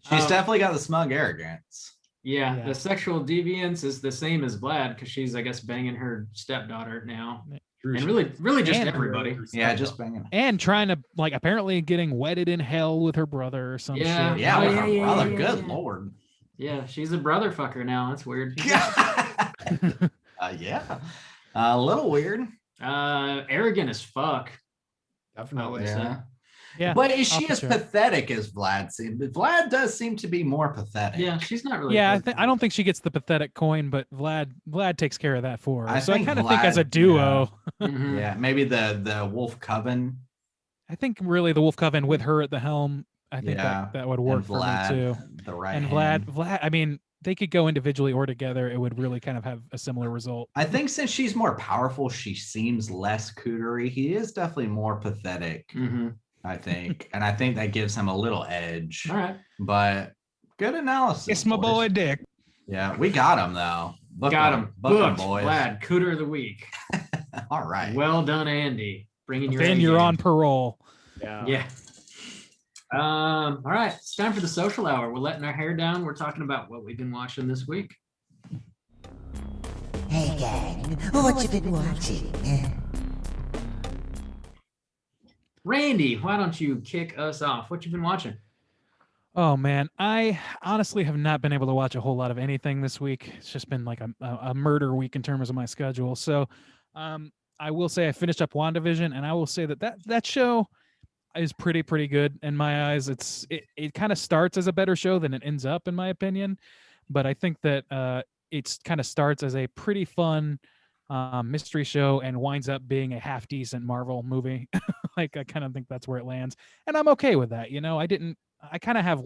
She's definitely got the smug arrogance. Yeah, Yeah. the sexual deviance is the same as Vlad because she's, I guess, banging her stepdaughter now, True. and really just And- everybody. Yeah, just banging. And trying to like apparently getting wedded in hell with her brother or some Yeah. shit. Yeah, Oh, with yeah, her yeah, brother. yeah, Good yeah. lord. Yeah, she's a brother fucker now. That's weird. Yeah. A little weird. Arrogant as fuck. Definitely. Yeah. Yeah. But is she off the as chart. pathetic as Vlad seems? Vlad does seem to be more pathetic. Yeah, she's not really. Yeah, good. I don't think she gets the pathetic coin, but Vlad takes care of that for her. I So I think kind of think as a Vlad- duo, Mhm. Yeah, maybe the Wolf Coven. I think really the Wolf Coven with her at the helm, I think Yeah, that would work and for me Vlad, too. the right And hand. Vlad, I mean, they could go individually or together. It would really kind of have a similar result. I think since she's more powerful, she seems less cootery. He is definitely more pathetic, Mhm. I think. And I think that gives him a little edge. All right, But good analysis. It's my boys. boy Dick. Yeah, we got him though. Book got him. Book 'em, Booked. boys. Vlad, cooter of the week. All right. Well done, Andy. Bringing your. Then A you're game. on parole. Yeah. All right, it's time for the social hour. We're letting our hair down. We're talking about what we've been watching this week. Hey gang, what you been watching? Randy, why don't you kick us off? What you been watching? Oh man, I honestly have not been able to watch a whole lot of anything this week. It's just been like a murder week in terms of my schedule. So, I will say I finished up WandaVision, and I will say that show is pretty good in my eyes. It kind of starts as a better show than it ends up, in my opinion. But I think that it's kind of starts as a pretty fun mystery show and winds up being a half decent Marvel movie. Like I kind of think that's where it lands, and I'm okay with that. I kind of have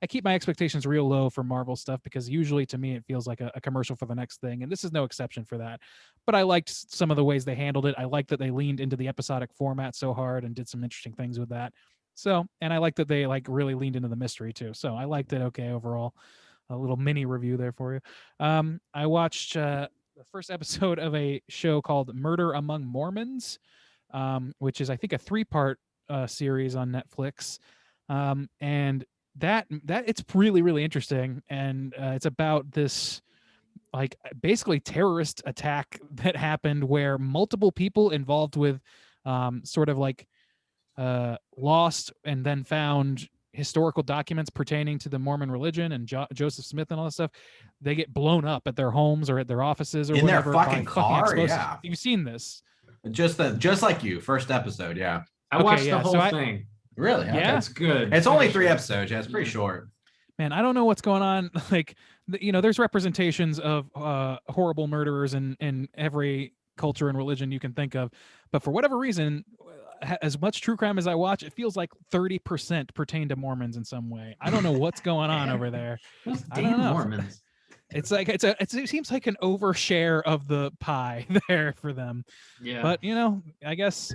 I keep my expectations real low for Marvel stuff because usually to me it feels like a commercial for the next thing, and this is no exception for that. But I liked some of the ways they handled it. I liked that they leaned into the episodic format so hard and did some interesting things with that. So, and I like that they like really leaned into the mystery too. So I liked it. Okay, overall, a little mini review there for you. I watched the first episode of a show called Murder Among Mormons, which is I think a 3-part series on Netflix. And that it's really interesting, and it's about this like basically terrorist attack that happened where multiple people involved with sort of like lost and then found historical documents pertaining to the Mormon religion and Joseph Smith and all that stuff, they get blown up at their homes or at their offices or In their whatever fucking by car, explosives. yeah. You've seen this. Just like you, first episode, yeah. I Okay, watched yeah, the whole so I- thing. Really? Yeah? Okay. It's good. It's only Finish 3 it. episodes. Yeah, it's pretty Yeah. short. Man, I don't know what's going on. Like, there's representations of horrible murderers in every culture and religion you can think of, but for whatever reason, as much true crime as I watch, it feels like 30% pertain to Mormons in some way. I don't know what's going on over there. Those I don't damn know. Mormons. It's like it seems like an overshare of the pie there for them. Yeah. But I guess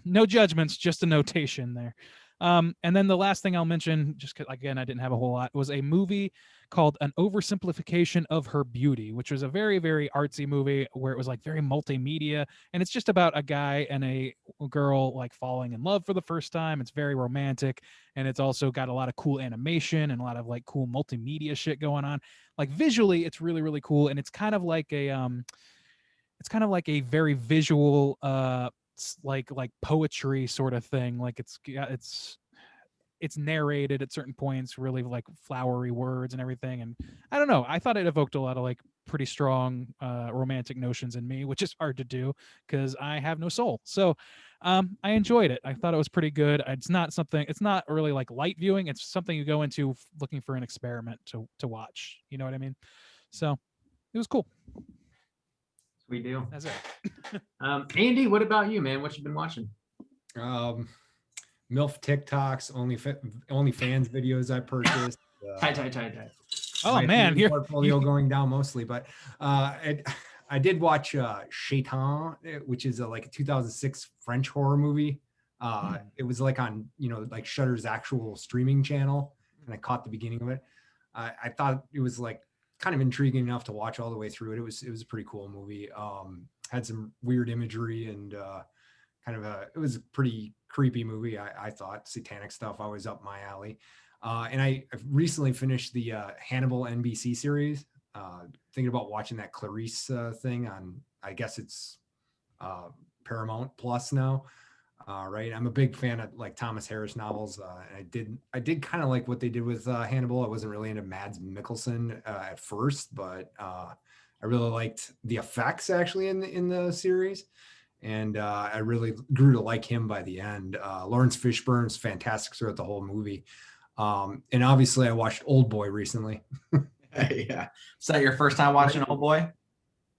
no judgments, just a notation there. And then the last thing I'll mention, just 'cause, again, I didn't have a whole lot, was a movie called An Oversimplification of Her Beauty, which was a very, very artsy movie where it was like very multimedia, and it's just about a guy and a girl like falling in love for the first time. It's very romantic, and it's also got a lot of cool animation and a lot of like cool multimedia shit going on. Like visually, it's really, really cool, and it's kind of like a very visual like poetry sort of thing. Like it's narrated at certain points, really like flowery words and everything. And I don't know, I thought it evoked a lot of like pretty strong romantic notions in me, which is hard to do because I have no soul. So I enjoyed it. I thought it was pretty good. It's not really like light viewing. It's something you go into looking for an experiment to watch. You know what I mean? So it was cool. We do. That's it. Andy, what about you, man? What you been watching? MILF TikToks, OnlyFans videos I purchased. Tight. Oh my man, TV portfolio going down mostly, but I did watch Shaitan, which is like a 2006 French horror movie. It was like on like Shudder's actual streaming channel, and I caught the beginning of it. I thought it was like kind of intriguing enough to watch all the way through it. It was a pretty cool movie. Had some weird imagery and it was a pretty creepy movie. I thought satanic stuff always up my alley. And I've recently finished the Hannibal NBC series. Thinking about watching that Clarice thing on, I guess it's Paramount Plus now. Right. I'm a big fan of like Thomas Harris novels. And I did kind of like what they did with Hannibal. I wasn't really into Mads Mikkelsen at first, but I really liked the effects actually in the series. And I really grew to like him by the end. Lawrence Fishburne's fantastic throughout the whole movie. And obviously I watched Old Boy recently. Yeah. Is that your first time watching Old Boy?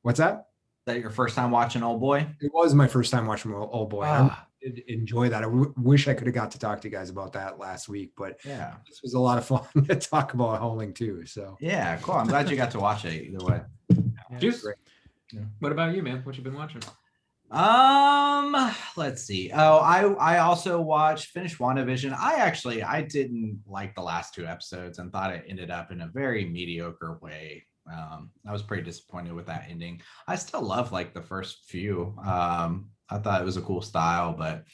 What's that? Is that your first time watching Old Boy? It was my first time watching Old Boy. I did enjoy that. I wish I could have got to talk to you guys about that last week, but Yeah. this was a lot of fun to talk about Howling too. So Yeah, cool. I'm glad you got to watch it either way. Juice, great. what about you, man? What you been watching? Let's see. Oh, I also finished WandaVision. I didn't like the last 2 episodes and thought it ended up in a very mediocre way. I was pretty disappointed with that ending. I still love like the first few. I thought it was a cool style, but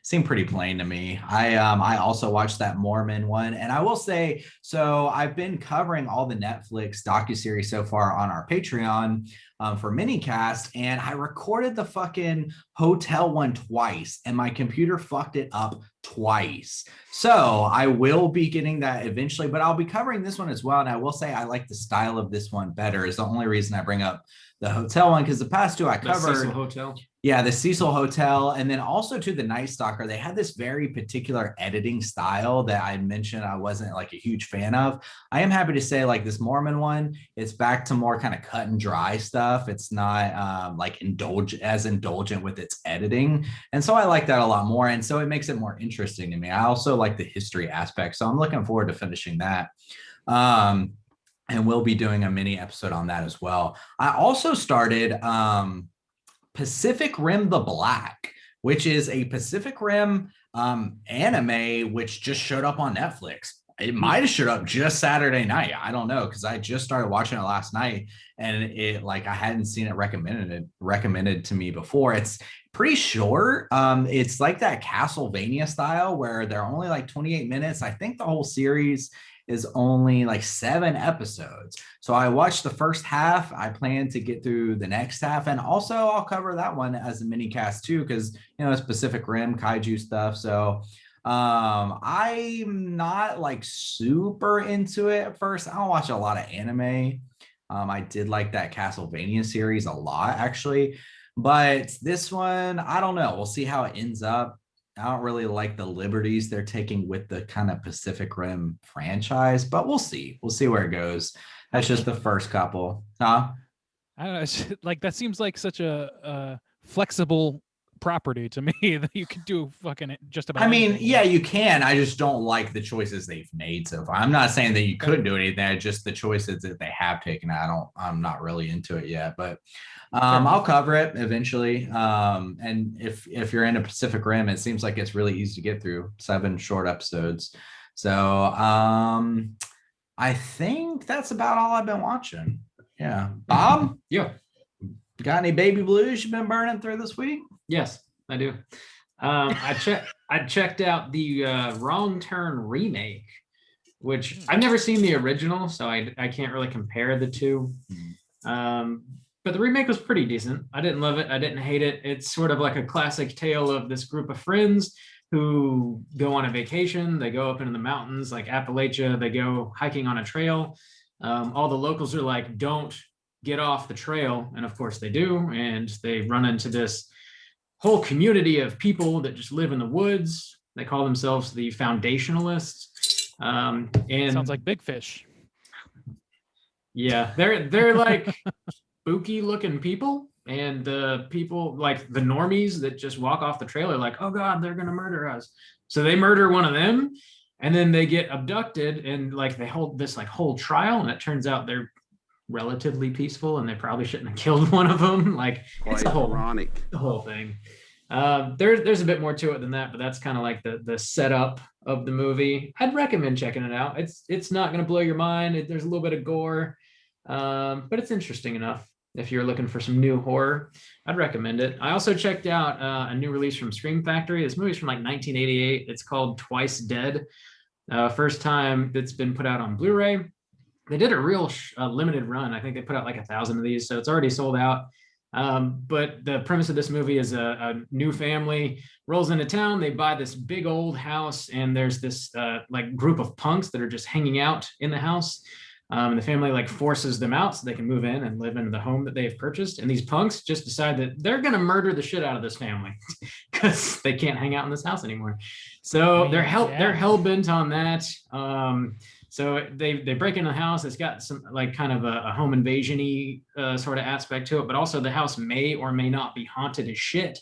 seemed pretty plain to me. I also watched that Mormon one, and I will say, so I've been covering all the Netflix docuseries so far on our Patreon for minicast, and I recorded the fucking hotel one twice, and my computer fucked it up twice. So I will be getting that eventually, but I'll be covering this one as well. And I will say I like the style of this one better. Is the only reason I bring up the hotel one, because the past 2 I The covered. Cecil Hotel. Yeah, the Cecil Hotel, and then also to the Night Stalker. They had this very particular editing style that I mentioned I wasn't like a huge fan of. I am happy to say like this Mormon one, it's back to more kind of cut and dry stuff. It's not like indulgent with its editing. And so I like that a lot more. And so it makes it more interesting to me. I also like the history aspect. So I'm looking forward to finishing that. And we'll be doing a mini episode on that as well. I also started Pacific Rim the Black, which is a Pacific Rim anime which just showed up on Netflix. It might have showed up just Saturday night. I don't know, because I just started watching it last night, and it like I hadn't seen it recommended to me before. It's pretty short. It's like that Castlevania style where they're only like 28 minutes. I think the whole series is only like 7 episodes. So I watched the first half. I plan to get through the next half, and also I'll cover that one as a mini cast too, because it's Pacific Rim kaiju stuff. So I'm not like super into it at first. I don't watch a lot of anime. I did like that Castlevania series a lot, actually. But this one, I don't know. We'll see how it ends up. I don't really like the liberties they're taking with the kind of Pacific Rim franchise, but we'll see. We'll see where it goes. That's just the first couple. Huh? I don't know. It's like that seems like such a flexible property to me that you can do fucking just about. I mean, anything. yeah, you can. I just don't like the choices they've made so far. I'm not saying that you couldn't do anything. Just the choices that they have taken. I'm not really into it yet, but I'll cover it eventually. And if you're into Pacific Rim, it seems like it's really easy to get through 7 short episodes. So I think that's about all I've been watching. Yeah. Bob? Yeah. Got any baby blues you've been burning through this week? Yes, I do. I checked out the Wrong Turn remake, which I've never seen the original, so I can't really compare the two. But the remake was pretty decent. I didn't love it. I didn't hate it. It's sort of like a classic tale of this group of friends who go on a vacation. They go up into the mountains like Appalachia. They go hiking on a trail. All the locals are like, don't get off the trail. And of course they do. And they run into this whole community of people that just live in the woods. They call themselves the Foundationalists. And Sounds like Big Fish. yeah, they're like spooky looking people, and the people like the normies that just walk off the trail are like, oh god, they're gonna murder us. So they murder one of them, and then they get abducted, and like they hold this like whole trial, and it turns out they're relatively peaceful, and they probably shouldn't have killed one of them. Like it's Quite ironic. the whole thing. There's a bit more to it than that, but that's kind of like the setup of the movie. I'd recommend checking it out. It's not going to blow your mind. There's a little bit of gore, but it's interesting enough. If you're looking for some new horror, I'd recommend it. I also checked out a new release from Scream Factory. This movie's from like 1988. It's called Twice Dead. First time that's been put out on Blu-ray. They did a real limited run. I think they put out like 1,000 of these, so it's already sold out. But the premise of this movie is a new family rolls into town. They buy this big old house, and there's this like group of punks that are just hanging out in the house. And the family like forces them out so they can move in and live in the home that they have purchased. And these punks just decide that they're going to murder the shit out of this family because they can't hang out in this house anymore. So they're hell bent on that. So they break into the house. It's got some like kind of a home invasion-y sort of aspect to it, but also the house may or may not be haunted as shit.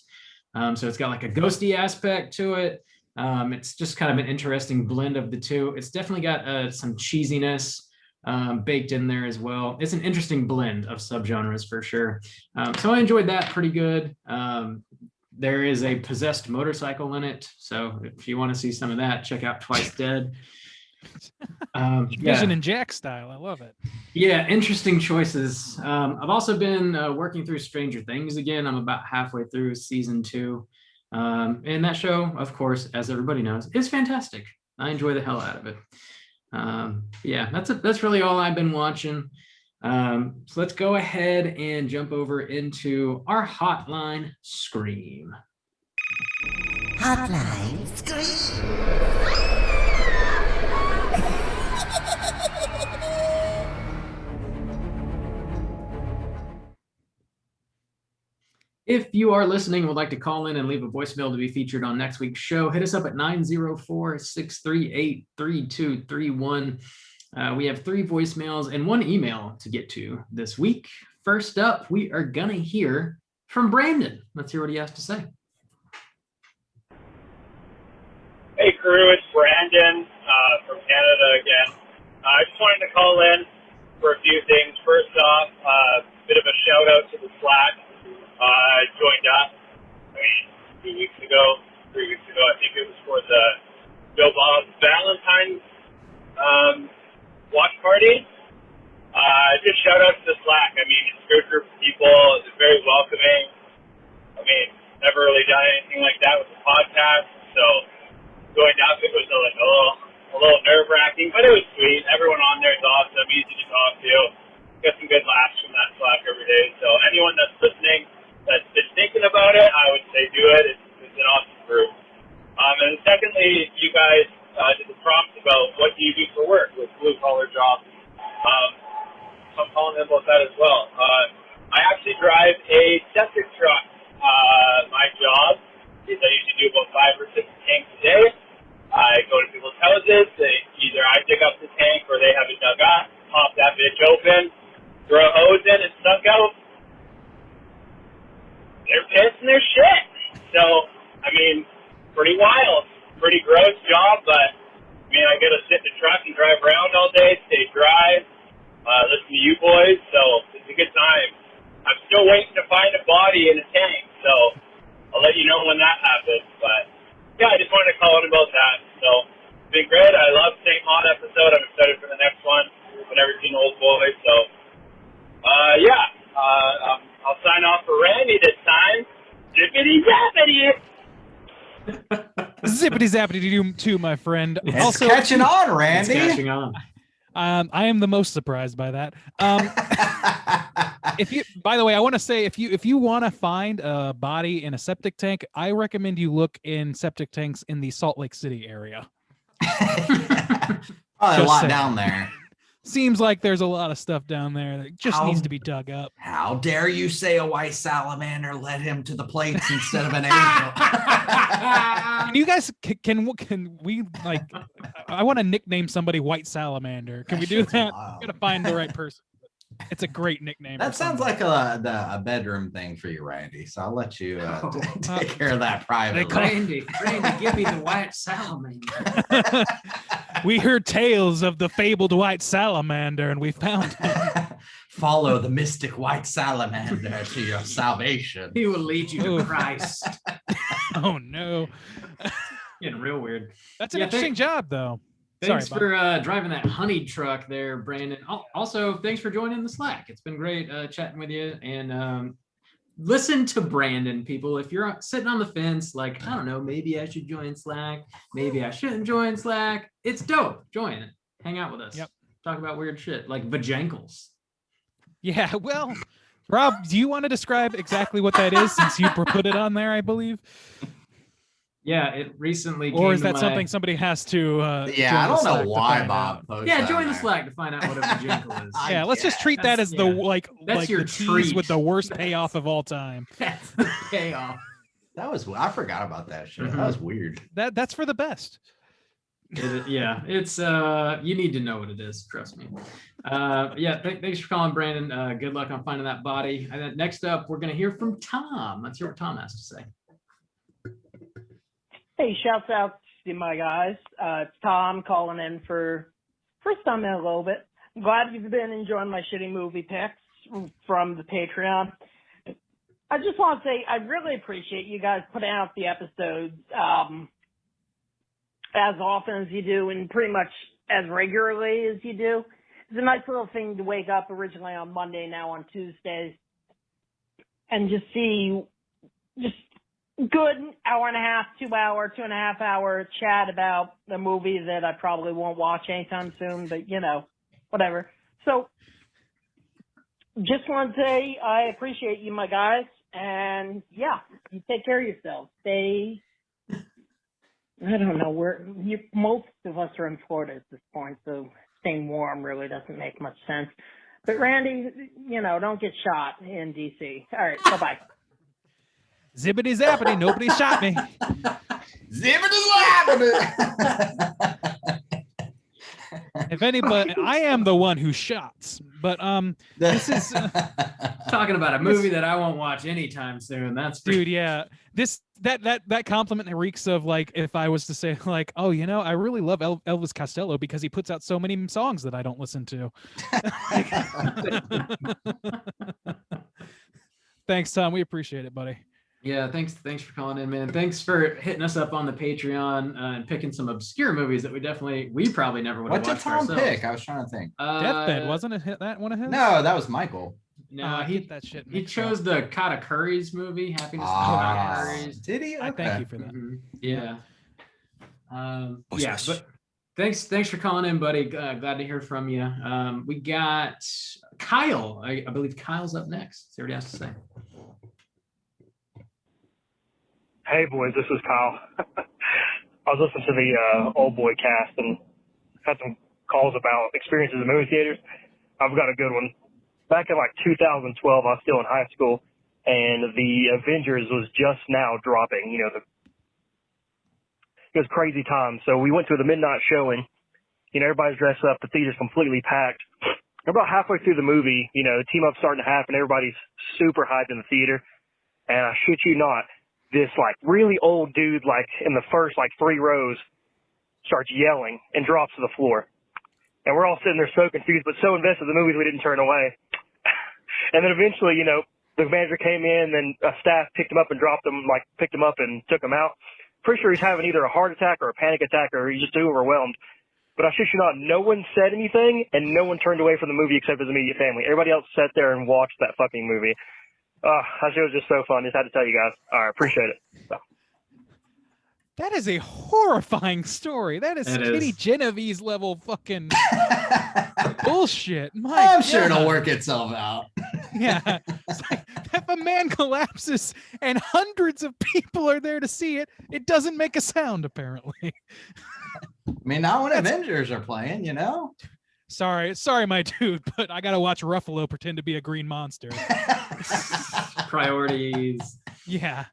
So it's got like a ghosty aspect to it. It's just kind of an interesting blend of the two. It's definitely got some cheesiness baked in there as well. It's an interesting blend of subgenres for sure. So I enjoyed that pretty good. There is a possessed motorcycle in it. So if you want to see some of that, check out Twice Dead. Vision and Jack style. I love it. Yeah, interesting choices. I've also been working through Stranger Things again. I'm about halfway through season 2. And that show, of course, as everybody knows, is fantastic. I enjoy the hell out of it. Yeah, that's really all I've been watching. So let's go ahead and jump over into our hotline Scream. Hotline Scream. If you are listening and would like to call in and leave a voicemail to be featured on next week's show, hit us up at 904-638-3231. We have 3 voicemails and 1 email to get to this week. First up, we are going to hear from Brandon. Let's hear what he has to say. Hey, crew, it's Brandon from Canada again. I just wanted to call in for a few things. First off, a bit of a shout out to the Slack. I joined up, 3 weeks ago, I think it was for the Bill Bob's Valentine's watch party. Just shout out to the Slack. I mean, it's a good group of people. It's very welcoming. I mean, never really done anything like that with the podcast, so joined up, it was a little nerve-wracking, but it was sweet. Everyone on there is awesome, easy to talk to. Get some good laughs from that Slack every day. So anyone that's listening, that's been thinking about it, I would say do it. It's an awesome group. And secondly, you guys did the prompts about what do you do for work with blue-collar jobs. So I'm calling in about that as well. I actually drive a septic truck. My job is I usually do about 5 or 6 tanks a day. I go to people's houses. Either I dig up the tank or they have it dug up, pop that bitch open, throw a hose in and suck out. They're pissing their shit. So, I mean, pretty wild. Pretty gross job, but, I mean, I get to sit in the truck and drive around all day, stay dry, listen to you boys, so it's a good time. I'm still waiting to find a body in a tank, so I'll let you know when that happens, but, yeah, I just wanted to call in about that. So, it's been great. I love St. Maud episode. I'm excited for the next one. I've never seen Old Boy, so, I'll sign off for Randy this time. Zippity-zappity! Zippity zappity too, my friend. It's Also, catching on, It's Randy. catching on. I am the most surprised by that. If you, by the way, I want to say if you want to find a body in a septic tank, I recommend you look in septic tanks in the Salt Lake City area. Probably a Just lot saying. down there. Seems like there's a lot of stuff down there that just How- needs to be dug up. How dare you say a white salamander led him to the plates instead of an angel? Can you guys can we like? I want to nickname somebody White Salamander. Can we do shit's that? wild. Gotta find the right person. It's a great nickname. That for sounds somebody. like a bedroom thing for you, Randy. So I'll let you take care of that privately. Randy, give me the white salamander. We heard tales of the fabled White Salamander, and we found him. Follow the mystic white salamander to your salvation. He will lead you to Ooh. Christ. Oh no, Getting real weird. that's an Yeah, interesting job, though. Thanks Sorry, for driving that honey truck there, Brandon. Also, thanks for joining the Slack. It's been great chatting with you. And listen to Brandon, people. If you're sitting on the fence, like, I don't know, maybe I should join Slack. Maybe I shouldn't join Slack. It's dope. Join it. Hang out with us. Yep. Talk about weird shit like vajankles. Yeah, well, Rob, do you want to describe exactly what that is since you put it on there, I believe? Yeah, it recently Or came is to that my- something somebody has to Yeah, I join the don't know Slack to why find Bob out? posted Yeah, that join the there. Slack to find out what a vajankle is. Yeah, let's just treat that as the yeah. like That's your the tease treat. with the worst payoff of all time. That's the payoff. That was I forgot about that shit. That was weird. That's for the best. Yeah, it's you need to know what it is, trust me. Yeah, thanks for calling, Brandon. Good luck on finding that body. And then next up, we're gonna hear from Tom. Let's hear what Tom has to say. Hey, shouts out to my guys. It's Tom calling in for first time in a little bit. I'm glad you've been enjoying my shitty movie picks from the Patreon. I just want to say I really appreciate you guys putting out the episodes as often as you do and pretty much as regularly as you do. It's a nice little thing to wake up originally on Monday, now on Tuesdays, and just see just good hour and a half, 2 hour, 2.5 hour chat about the movie that I probably won't watch anytime soon, but you know, whatever. So just want to say I appreciate you, my guys. And yeah, you take care of yourselves. Stay, I don't know, most of us are in Florida at this point, so staying warm really doesn't make much sense. But Randy, you know, don't get shot in DC. All right, bye-bye. Zippity zappity, nobody shot me. If anybody, I am the one who shots. But this is Talking about a movie that I won't watch anytime soon. That's for dude, yeah. That compliment reeks of like if I was to say like, oh, you know, I really love Elvis Costello because he puts out so many songs that I don't listen to. Thanks, Tom. We appreciate it, buddy. Yeah, thanks for calling in, man. Thanks for hitting us up on the Patreon and picking some obscure movies that we probably never would have What did watched Tom ourselves. pick? I was trying to think. Deathbed, wasn't it that one of his? No, that was Michael. No, I he get that shit he mixed chose up. the Katakuri's movie, Happiness and Ah, Katakuri's. did he? I thank you for that. Mhm. Yeah. Yeah, but thanks for calling in, buddy. Glad to hear from you. We got Kyle. I believe Kyle's up next. See what he has to say. Hey boys, this is Kyle. I was listening to the Old Boy cast and had some calls about experiences in movie theaters. I've got a good one. Back in like 2012, I was still in high school, and the Avengers was just now dropping. You know, it was crazy time. So we went to the midnight showing. You know, everybody's dressed up. The theater's completely packed. About halfway through the movie, you know, the team up's starting to happen. Everybody's super hyped in the theater. And I shit you not, this like really old dude, like in the first like 3 rows, starts yelling and drops to the floor. And we're all sitting there so confused, but so invested in the movies we didn't turn away. And then eventually, you know, the manager came in and staff picked him up and dropped him, like picked him up and took him out. Pretty sure he's having either a heart attack or a panic attack, or he's just too overwhelmed. But I shit you not, no one said anything, and no one turned away from the movie except his immediate family. Everybody else sat there and watched that fucking movie. That shit was just so fun. Just had to tell you guys. All right, appreciate it. So. That is a horrifying story. That is Kitty Genovese level fucking bullshit. I'm sure it'll work itself out. Yeah. It's like, if a man collapses and hundreds of people are there to see it, it doesn't make a sound, apparently. I mean, not when Avengers are playing, you know? Sorry, my dude, but I gotta watch Ruffalo pretend to be a green monster. Priorities. Yeah.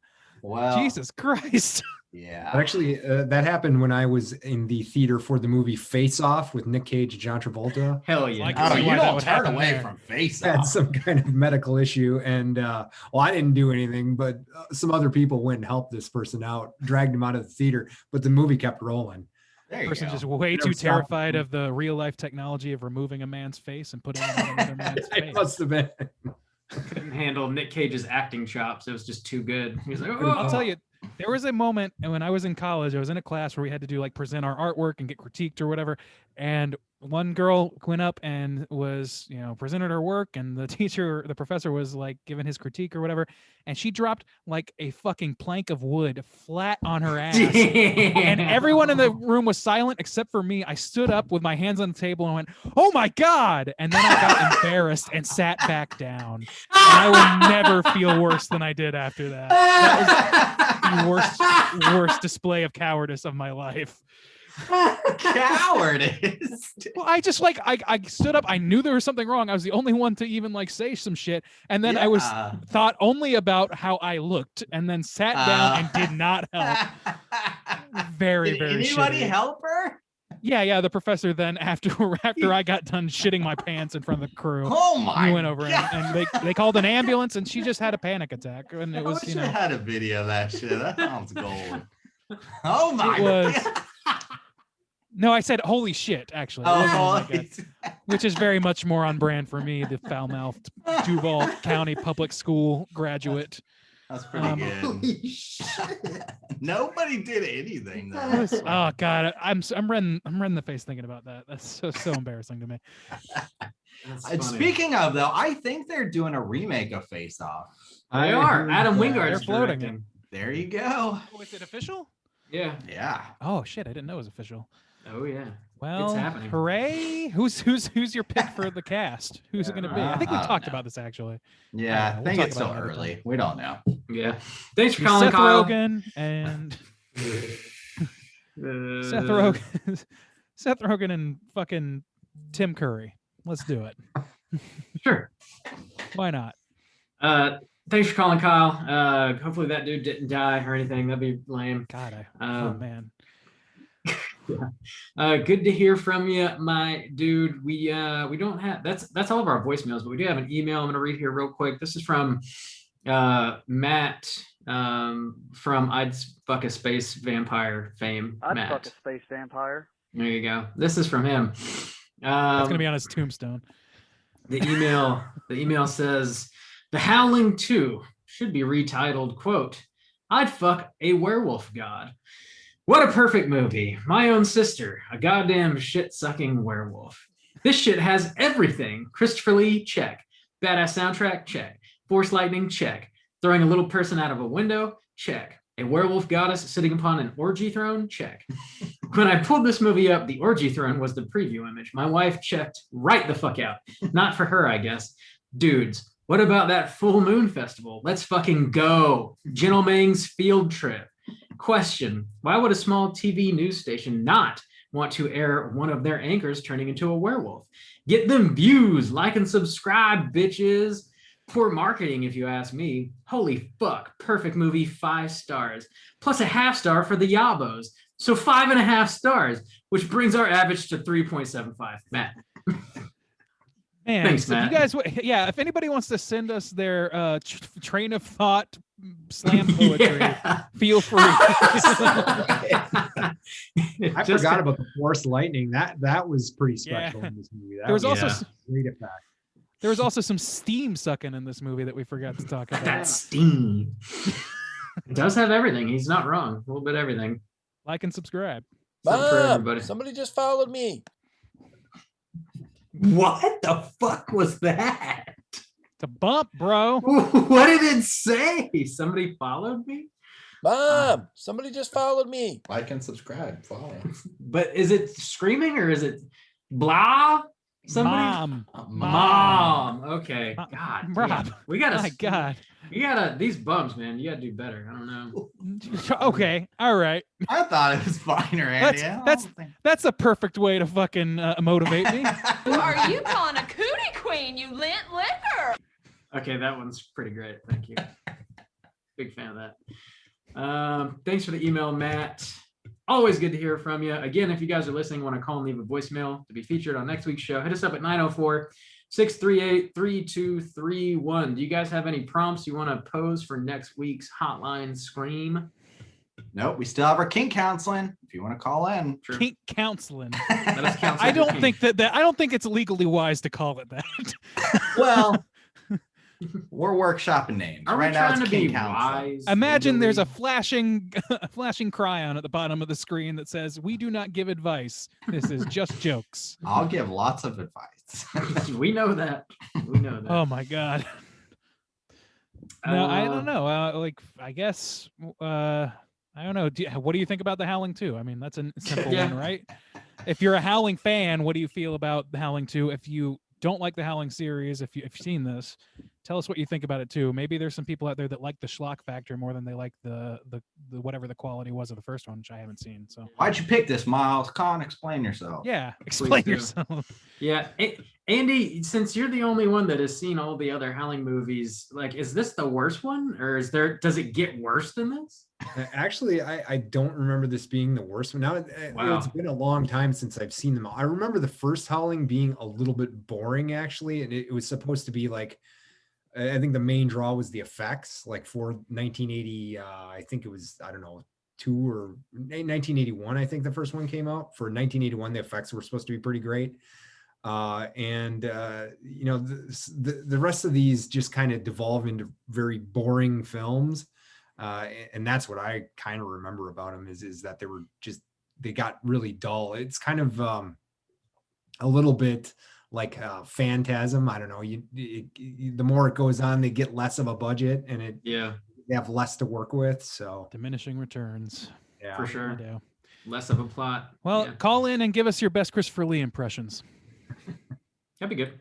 Well, Jesus Christ. Yeah. But actually, that happened when I was in the theater for the movie Face Off with Nick Cage and John Travolta. Hell yeah. Like, Oh, you why that don't would turn happen away there. from Face Had Off. some kind of medical issue, and well, I didn't do anything, but some other people went and helped this person out, dragged him out of the theater, but the movie kept rolling. There you Person go. just way You too don't stop. terrified of the real life technology of removing a man's face and putting it on another man's It face. must have been. Couldn't handle Nick Cage's acting chops. It was just too good. He was like, I'll oh. tell you, there was a moment when I was in college, I was in a class where we had to do like present our artwork and get critiqued or whatever. And one girl went up and was, you know, presented her work, and the professor was like giving his critique or whatever. And she dropped like a fucking plank of wood flat on her ass. And everyone in the room was silent except for me. I stood up with my hands on the table and went, "Oh my God." And then I got embarrassed and sat back down. And I will never feel worse than I did after that. That was the worst display of cowardice of my life. Cowardice. Well, I just like I stood up. I knew there was something wrong. I was the only one to even like say some shit, and then I was thought only about how I looked, and then sat down and did not help. Very, Did very. anybody shitty. help her? Yeah. The professor then after I got done shitting my pants in front of the crew, Oh my! he went over and they called an ambulance, and she just had a panic attack, and it I was wish you I know had a video of that shit. That sounds gold. Oh my! it was. God. No, I said holy shit. Actually, it wasn't Oh, like which is very much more on brand for me, the foul-mouthed Duval County Public School graduate. that's pretty good. Holy shit. Nobody did anything though. Oh God, I'm red in the face thinking about that. That's so embarrassing to me. That's And funny. speaking of though, I think they're doing a remake of Face Off. They are. Adam They're Wingard's They're floating directing. There you go. Oh, is it official? Yeah. Yeah. Oh shit, I didn't know it was official. Oh yeah. Well, happening. hooray! Who's your pick for the cast? Who's it going to be? I think we I don't talked know. about this actually. Yeah, I We'll think talk it's about still it another early. time. We don't know. Yeah. Thanks for Be calling, Seth Kyle. Rogen and Uh, Seth Rogen, Seth Rogen and fucking Tim Curry. Let's do it. Sure. Why not? Thanks for calling, Kyle. Hopefully that dude didn't die or anything. That'd be lame. God, oh Um, man. Good to hear from you, my dude. We don't have that's all of our voicemails, but we do have an email I'm gonna read here real quick. This is from Matt from I'd Fuck a Space Vampire fame. I'd Matt. fuck a space vampire. There you go. This is from him. That's gonna be on his tombstone. The email says The Howling 2 should be retitled, quote, I'd fuck a werewolf god. What a perfect movie. My own sister, a goddamn shit-sucking werewolf. This shit has everything. Christopher Lee, check. Badass soundtrack, check. Force lightning, check. Throwing a little person out of a window, check. A werewolf goddess sitting upon an orgy throne, check. When I pulled this movie up, the orgy throne was the preview image. My wife checked right the fuck out. Not for her, I guess. Dudes, what about that full moon festival? Let's fucking go. Gentleman's field trip. Question: why would a small TV news station not want to air one of their anchors turning into a werewolf? Get them views, like and subscribe, bitches. Poor marketing, if you ask me. Holy fuck, perfect movie, 5 stars. Plus a half star for the Yabos. So 5.5 stars, which brings our average to 3.75. Matt. Man, Thanks, so if you Matt. guys, yeah, if anybody wants to send us their train of thought slam poetry, Yeah. feel free. I Just- forgot about the Force Lightning. That was pretty Yeah. special in this movie. That There was was also Yeah. a great effect. there was also some steam sucking in this movie that we forgot to talk about. That steam. It does have everything. He's not wrong. A little bit of everything. Like and subscribe. Something for Mom, everybody. somebody just followed me. What the fuck was that? It's a bump, bro. What did it say? Somebody followed me? Mom, somebody just followed me. Like and subscribe. Follow. But is it screaming or is it blah? Somebody? Mom. Okay. God. Rob, damn. We gotta. My God. You gotta. These bums, man. You gotta do better. I don't know. Okay. All right. I thought it was finer, Andy. That's a perfect way to fucking motivate me. Who are you calling a cootie queen, you lint liquor? Okay, that one's pretty great. Thank you. Big fan of that. Thanks for the email, Matt. Always good to hear from you. Again, if you guys are listening, want to call and leave a voicemail to be featured on next week's show, hit us up at 904-638-3231. Do you guys have any prompts you want to pose for next week's Hotline Scream? Nope, we still have our kink counseling. If you want to call in, Kink counseling. Let us counsel I your don't kink. think that I don't think it's legally wise to call it that. well, we're workshopping names. Are we right now, trying it's to be kink counseling. wise? Imagine there's a legally? flashing cryon at the bottom of the screen that says, "We do not give advice. This is just jokes." I'll give lots of advice. We know that. We know that. Oh my God. No, I don't know. I guess, I don't know. What do you think about the Howling 2? I mean, that's a simple Yeah. one, right? If you're a Howling fan, what do you feel about the Howling 2? If you don't like the Howling series, if you've seen this, tell us what you think about it too. Maybe there's some people out there that like the schlock factor more than they like the whatever the quality was of the first one, which I haven't seen. So Why'd you pick this, Miles? Con, explain yourself. yeah, explain do. yourself. Yeah, Andy, since you're the only one that has seen all the other Howling movies, like, is this the worst one, or does it get worse than this? Actually, I don't remember this being the worst one. Now Wow. it's been a long time since I've seen them all. I remember the first Howling being a little bit boring, actually, and it was supposed to be like, I think the main draw was the effects, like for 1980. I think it was, I don't know, 1981. I think the first one came out. For 1981, the effects were supposed to be pretty great. The rest of these just kind of devolve into very boring films. And that's what I kind of remember about them is that they got really dull. It's kind of a little bit like Phantasm. I don't know. The more it goes on, they get less of a budget, and they have less to work with. So Diminishing returns. yeah, For sure. I do. Less of a plot. Well, Yeah. call in and give us your best Christopher Lee impressions. That'd be good.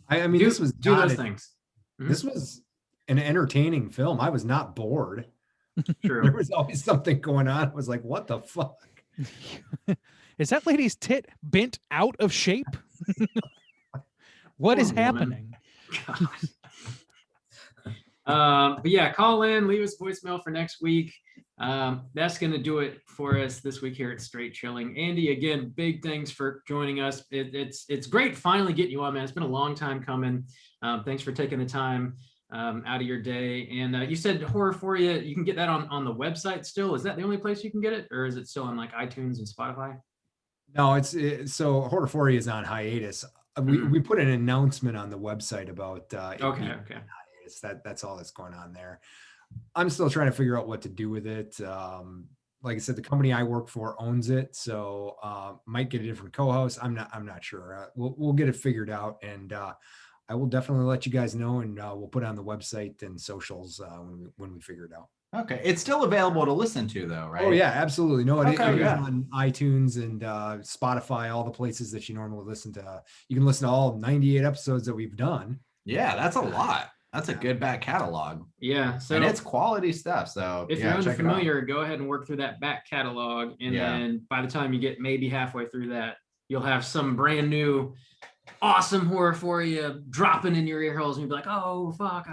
I mean, this was do not those a- things. This was an entertaining film. I was not bored. There True. was always something going on. I was like, what the fuck? Is that lady's tit bent out of shape? What is Poor woman. happening? But yeah, call in, leave us voicemail for next week. That's going to do it for us this week here at Straight Chilling. Andy, again, big thanks for joining us. It's great finally getting you on, man. It's been a long time coming. Thanks for taking the time out of your day. And you said Horrorphoria, you can get that on the website still. Is that the only place you can get it, or is it still on like iTunes and Spotify? No, so Horrorphoria is on hiatus. We put an announcement on the website about it Okay, being okay. on hiatus. That's all that's going on there. I'm still trying to figure out what to do with it. Like I said, the company I work for owns it, so might get a different co-host. I'm not sure. We'll get it figured out, and I will definitely let you guys know, and we'll put it on the website and socials when we figure it out. Okay, it's still available to listen to, though, right? Oh yeah, absolutely. No, it Okay, is yeah. on iTunes and Spotify, all the places that you normally listen to. You can listen to all 98 episodes that we've done. Yeah, that's a lot. That's a good back catalog. Yeah. So and it's quality stuff. So if yeah, you're check it out. unfamiliar, go ahead and work through that back catalog. And then by the time you get maybe halfway through that, you'll have some brand new awesome horror for you dropping in your ear holes, and you'll be like, oh fuck, I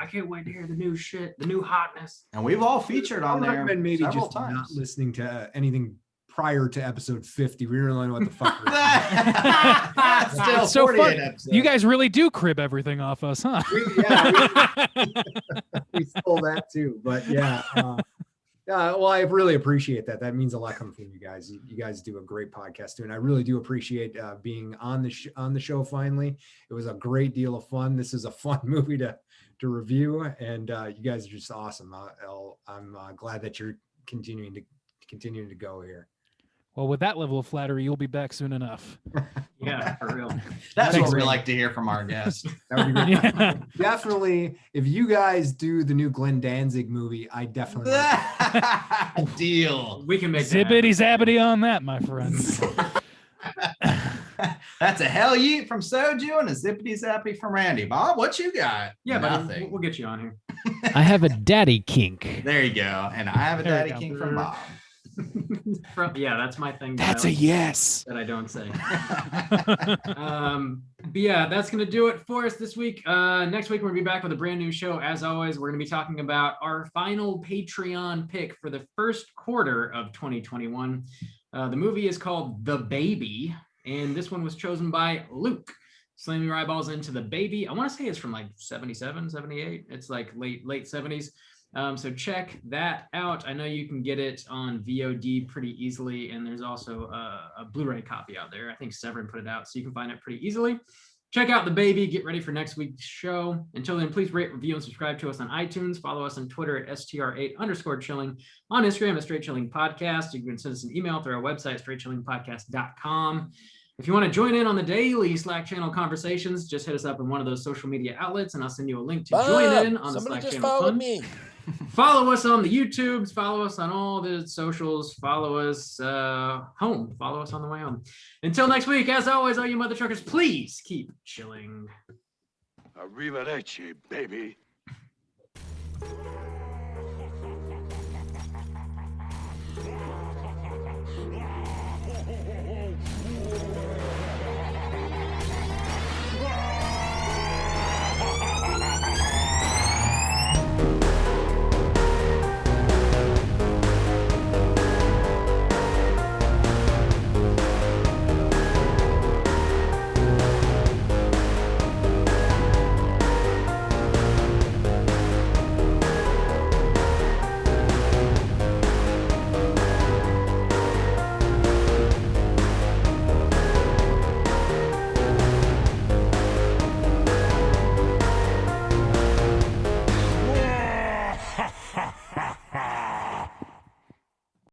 can't wait to hear the new shit, the new hotness. And we've all featured on there maybe several just times. not listening to anything prior to episode 50. We really don't know what the fuck Still so fun. You guys really do crib everything off us, huh? We stole that too. But yeah. Well, I really appreciate that. That means a lot coming from you guys. You guys do a great podcast too, and I really do appreciate being on the show. Finally, it was a great deal of fun. This is a fun movie to review, and you guys are just awesome. I'm glad that you're continuing to go here. Well, with that level of flattery, you'll be back soon enough. Yeah, for real. That's what we like to hear from our guests. That would be great. Yeah. Definitely, if you guys do the new Glenn Danzig movie, I definitely deal. We can make zippity zappity on that, my friends. That's a hell yeet from Soju and a zippity zappy from Randy. Bob, what you got? Yeah, nothing. But we'll get you on here. I have a daddy kink. There you go. And I have a daddy kink from Bob. Yeah, that's my thing. That's a yes that I don't say. But yeah, that's gonna do it for us this week. Next week we're gonna be back with a brand new show. As always, we're gonna be talking about our final Patreon pick for the first quarter of 2021. The movie is called The Baby, and this one was chosen by Luke. Slamming your eyeballs into The Baby. I want to say it's from like 77, 78. It's like late 70s. So check that out. I know you can get it on VOD pretty easily, and there's also a Blu-ray copy out there. I think Severin put it out, so you can find it pretty easily. Check out The Baby. Get ready for next week's show. Until then, please rate, review, and subscribe to us on iTunes. Follow us on Twitter at STR8_chilling. On Instagram at Straight Chilling Podcast. You can send us an email through our website, straightchillingpodcast.com. If you want to join in on the daily Slack channel conversations, just hit us up in one of those social media outlets, and I'll send you a link to join in on the Slack channel. Followed me. Follow us on the YouTubes. Follow us on all the socials. Follow us home. Follow us on the way home. Until next week, as always, all you mother truckers, please keep chilling. Arrivederci, baby.